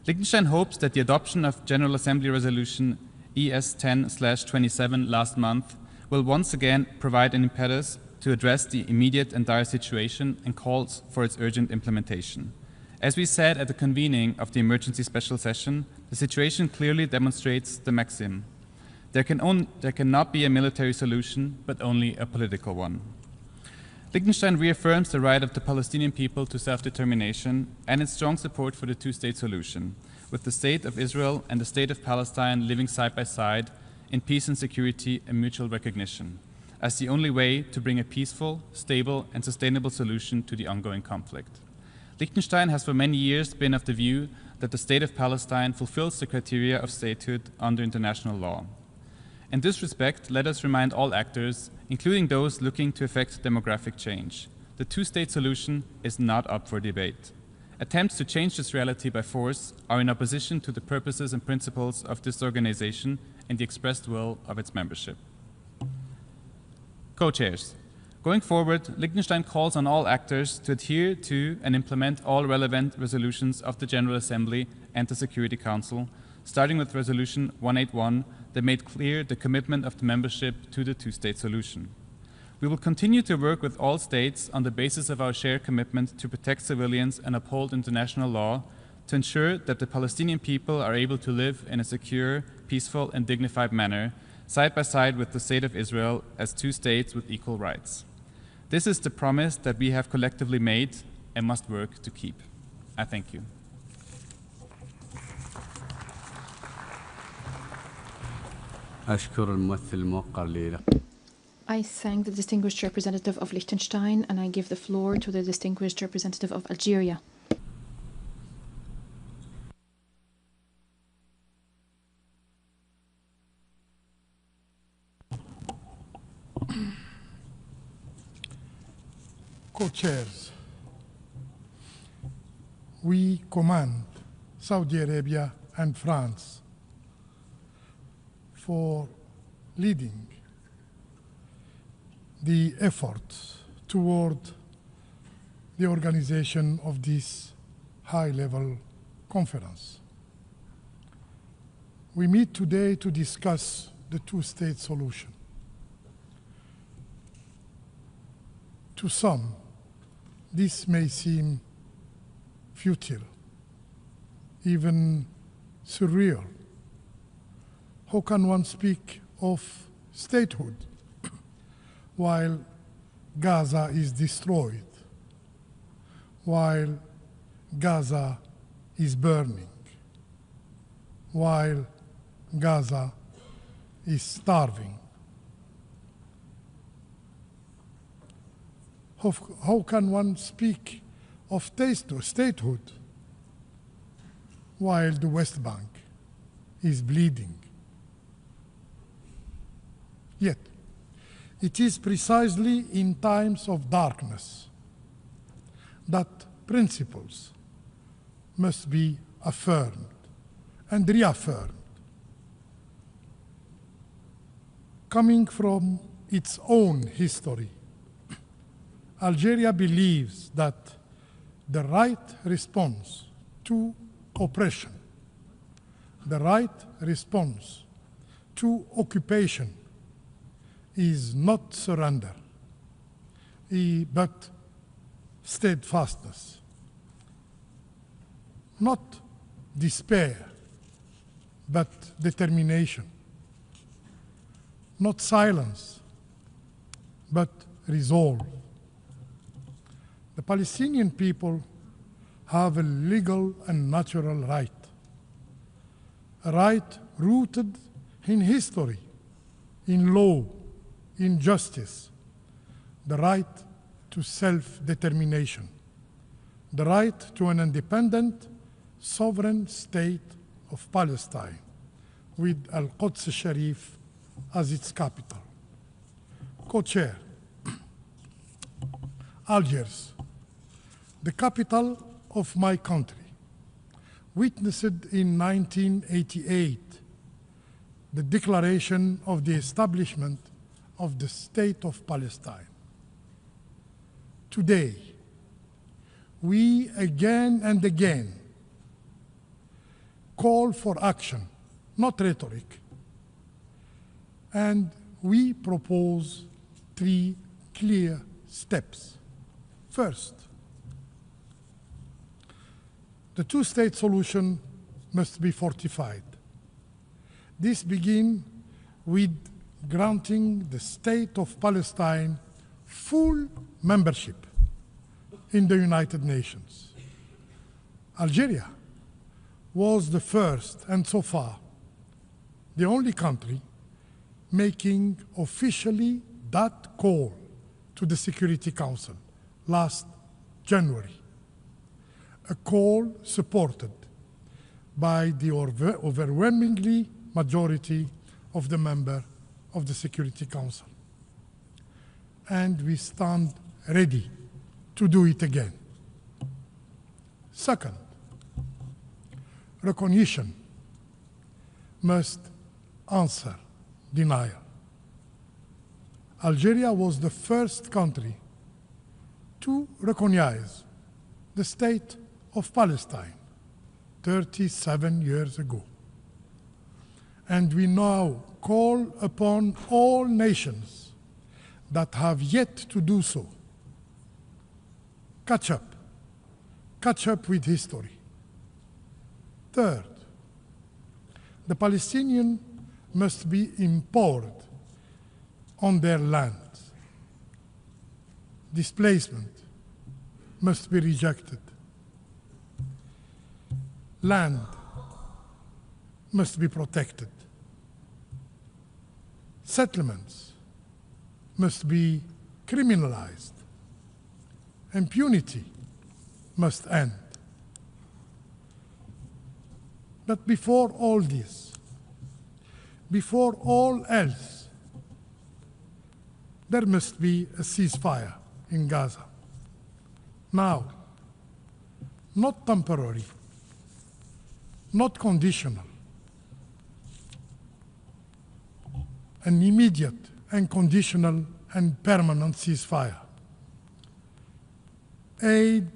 Liechtenstein hopes that the adoption of General Assembly Resolution ES10/27 last month will once again provide an impetus to address the immediate and dire situation and calls for its urgent implementation. As we said at the convening of the emergency special session, the situation clearly demonstrates the maxim, There cannot be a military solution, but only a political one. Liechtenstein reaffirms the right of the Palestinian people to self-determination and its strong support for the two-state solution, with the State of Israel and the State of Palestine living side by side in peace and security and mutual recognition, as the only way to bring a peaceful, stable, and sustainable solution to the ongoing conflict. Liechtenstein has for many years been of the view that the State of Palestine fulfills the criteria of statehood under international law. In this respect, let us remind all actors, including those looking to effect demographic change, the two-state solution is not up for debate. Attempts to change this reality by force are in opposition to the purposes and principles of this organization and the expressed will of its membership. Co-chairs, going forward, Liechtenstein calls on all actors to adhere to and implement all relevant resolutions of the General Assembly and the Security Council, starting with Resolution 181 that made clear the commitment of the membership to the two-state solution. We will continue to work with all states on the basis of our shared commitment to protect civilians and uphold international law to ensure that the Palestinian people are able to live in a secure, peaceful, and dignified manner, side by side with the State of Israel as two states with equal rights. This is the promise that we have collectively made and must work to keep. I thank you. أشكر الممثل الموقر I thank the distinguished representative of Liechtenstein, and I give the floor to the distinguished representative of Algeria. Co-chairs, we commend Saudi Arabia and France for leading the efforts toward the organization of this high-level conference. We meet today to discuss the two-state solution. To some, this may seem futile, even surreal. How can one speak of statehood while Gaza is destroyed, while Gaza is burning, while Gaza is starving? How can one speak of statehood while the West Bank is bleeding? Yet, it is precisely in times of darkness that principles must be affirmed and reaffirmed. Coming from its own history, Algeria believes that the right response to oppression, the right response to occupation is not surrender, but steadfastness. Not despair, but determination. Not silence, but resolve. The Palestinian people have a legal and natural right, a right rooted in history, in law, in justice, the right to self-determination, the right to an independent, sovereign state of Palestine, with Al-Quds Sharif as its capital. Co-chair, Algiers, the capital of my country, witnessed in 1988 the declaration of the establishment of the State of Palestine. Today, we again and again call for action, not rhetoric, and we propose 3 clear steps. First, the two-state solution must be fortified. This begins with granting the State of Palestine full membership in the United Nations. Algeria was the first, and so far, the only country making officially that call to the Security Council last January, a call supported by the overwhelmingly majority of the members of the Security Council. And we stand ready to do it again. Second, recognition must answer denial. Algeria was the first country to recognize the state of Palestine 37 years ago. And we now call upon all nations that have yet to do so, catch up with history. Third, the Palestinians must be empowered on their land. Displacement must be rejected. Land must be protected. Settlements must be criminalized. Impunity must end. But before all this, before all else, there must be a ceasefire in Gaza. Now, not temporary, not conditional, an immediate and conditional and permanent ceasefire. Aid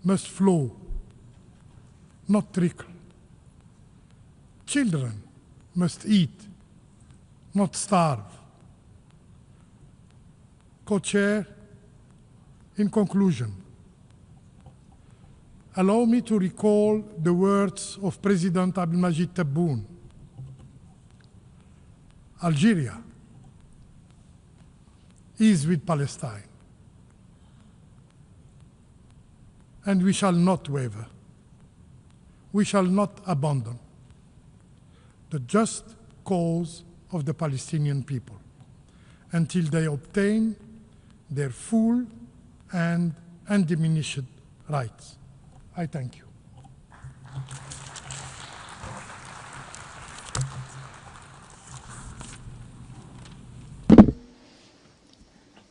must flow, not trickle. Children must eat, not starve. Co-chair, in conclusion, allow me to recall the words of President Abdelmajid Tebboune. Algeria is with Palestine, and we shall not waver. We shall not abandon the just cause of the Palestinian people until they obtain their full and undiminished rights. I thank you.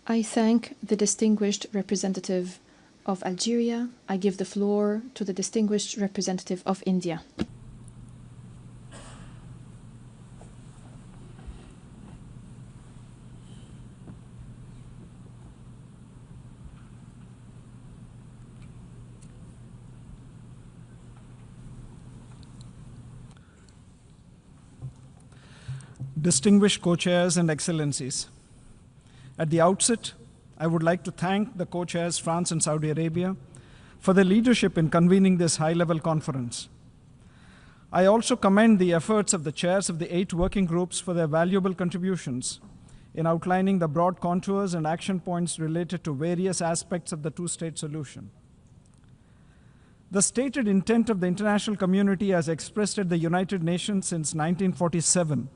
I thank the distinguished representative of Algeria. I give the floor to the distinguished representative of India. Distinguished co-chairs and excellencies. At the outset, I would like to thank the co-chairs France and Saudi Arabia for their leadership in convening this high-level conference. I also commend the efforts of the chairs of the 8 working groups for their valuable contributions in outlining the broad contours and action points related to various aspects of the two-state solution. The stated intent of the international community as expressed at the United Nations since 1947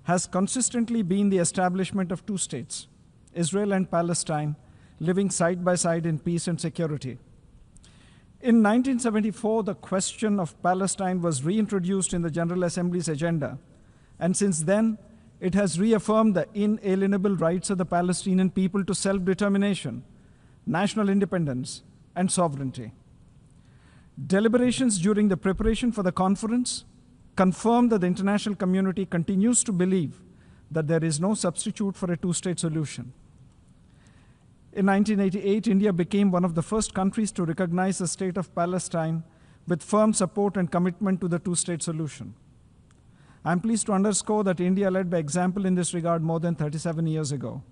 has consistently been the establishment of 2 states, Israel and Palestine, living side by side in peace and security. In 1974, the question of Palestine was reintroduced in the General Assembly's agenda, and since then, it has reaffirmed the inalienable rights of the Palestinian people to self-determination, national independence, and sovereignty. Deliberations during the preparation for the conference confirmed that the international community continues to believe that there is no substitute for a 2-state solution. In 1988, India became one of the first countries to recognize the state of Palestine with firm support and commitment to the 2-state solution. I'm pleased to underscore that India led by example in this regard more than 37 years ago.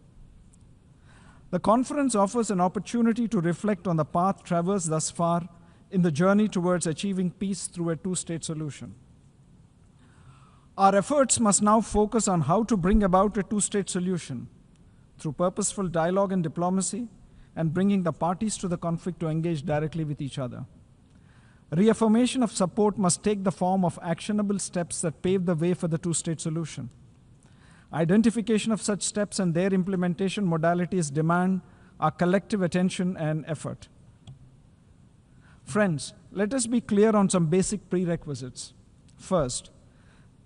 The conference offers an opportunity to reflect on the path traversed thus far in the journey towards achieving peace through a 2-state solution. Our efforts must now focus on how to bring about a two-state solution through purposeful dialogue and diplomacy, and bringing the parties to the conflict to engage directly with each other. Reaffirmation of support must take the form of actionable steps that pave the way for the two-state solution. Identification of such steps and their implementation modalities demand our collective attention and effort. Friends, let us be clear on some basic prerequisites. First,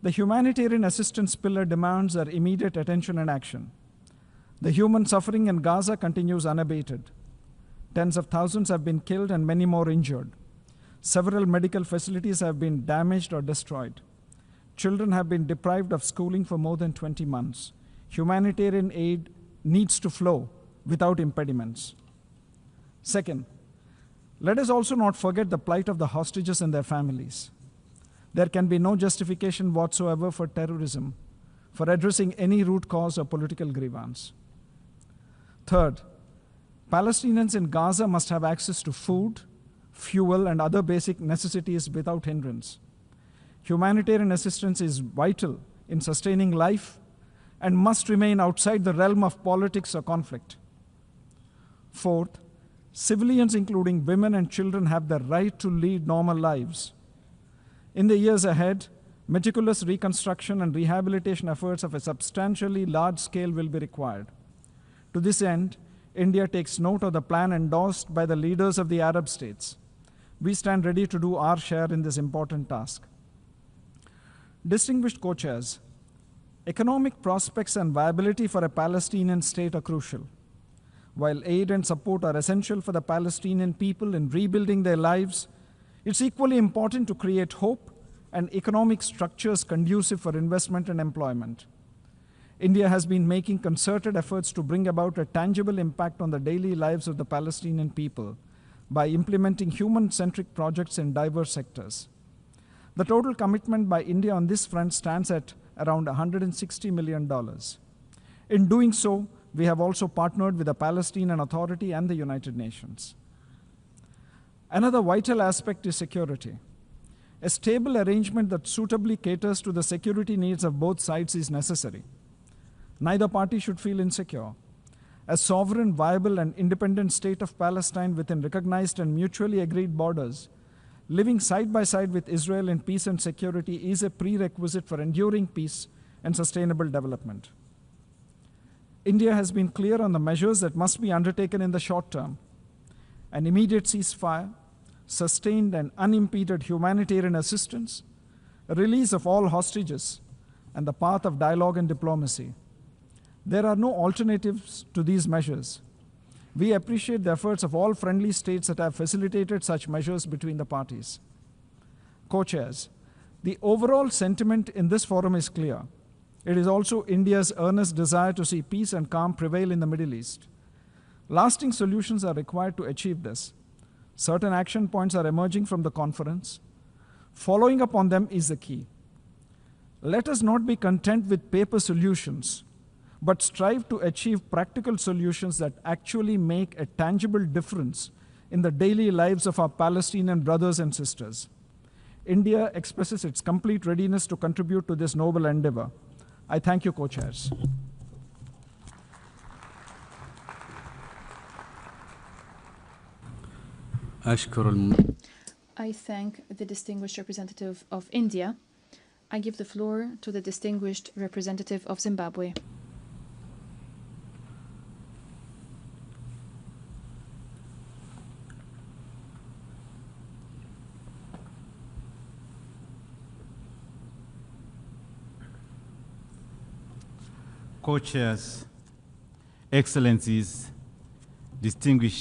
the humanitarian assistance pillar demands our immediate attention and action. The human suffering in Gaza continues unabated. Tens of thousands have been killed and many more injured. Several medical facilities have been damaged or destroyed. Children have been deprived of schooling for more than 20 months. Humanitarian aid needs to flow without impediments. Second, let us also not forget the plight of the hostages and their families. There can be no justification whatsoever for terrorism, for addressing any root cause or political grievance. Third, Palestinians in Gaza must have access to food, fuel, and other basic necessities without hindrance. Humanitarian assistance is vital in sustaining life and must remain outside the realm of politics or conflict. Fourth, civilians, including women and children, have the right to lead normal lives. In the years ahead, meticulous reconstruction and rehabilitation efforts of a substantially large scale will be required. To this end, India takes note of the plan endorsed by the leaders of the Arab states. We stand ready to do our share in this important task. Distinguished co-chairs, economic prospects and viability for a Palestinian state are crucial. While aid and support are essential for the Palestinian people in rebuilding their lives, it's equally important to create hope and economic structures conducive for investment and employment. India has been making concerted efforts to bring about a tangible impact on the daily lives of the Palestinian people by implementing human-centric projects in diverse sectors. The total commitment by India on this front stands at around $160 million. In doing so, we have also partnered with the Palestinian Authority and the United Nations. Another vital aspect is security. A stable arrangement that suitably caters to the security needs of both sides is necessary. Neither party should feel insecure. A sovereign, viable, and independent state of Palestine within recognized and mutually agreed borders, living side by side with Israel in peace and security, is a prerequisite for enduring peace and sustainable development. India has been clear on the measures that must be undertaken in the short term: an immediate ceasefire, sustained and unimpeded humanitarian assistance, a release of all hostages, and the path of dialogue and diplomacy. There are no alternatives to these measures. We appreciate the efforts of all friendly states that have facilitated such measures between the parties. Co-chairs, the overall sentiment in this forum is clear. It is also India's earnest desire to see peace and calm prevail in the Middle East. Lasting solutions are required to achieve this. Certain action points are emerging from the conference. Following up on them is the key. Let us not be content with paper solutions, but strive to achieve practical solutions that actually make a tangible difference in the daily lives of our Palestinian brothers and sisters. India expresses its complete readiness to contribute to this noble endeavor. I thank you, co-chairs. I thank the distinguished representative of India. I give the floor to the distinguished representative of Zimbabwe. Co-chairs, excellencies, distinguished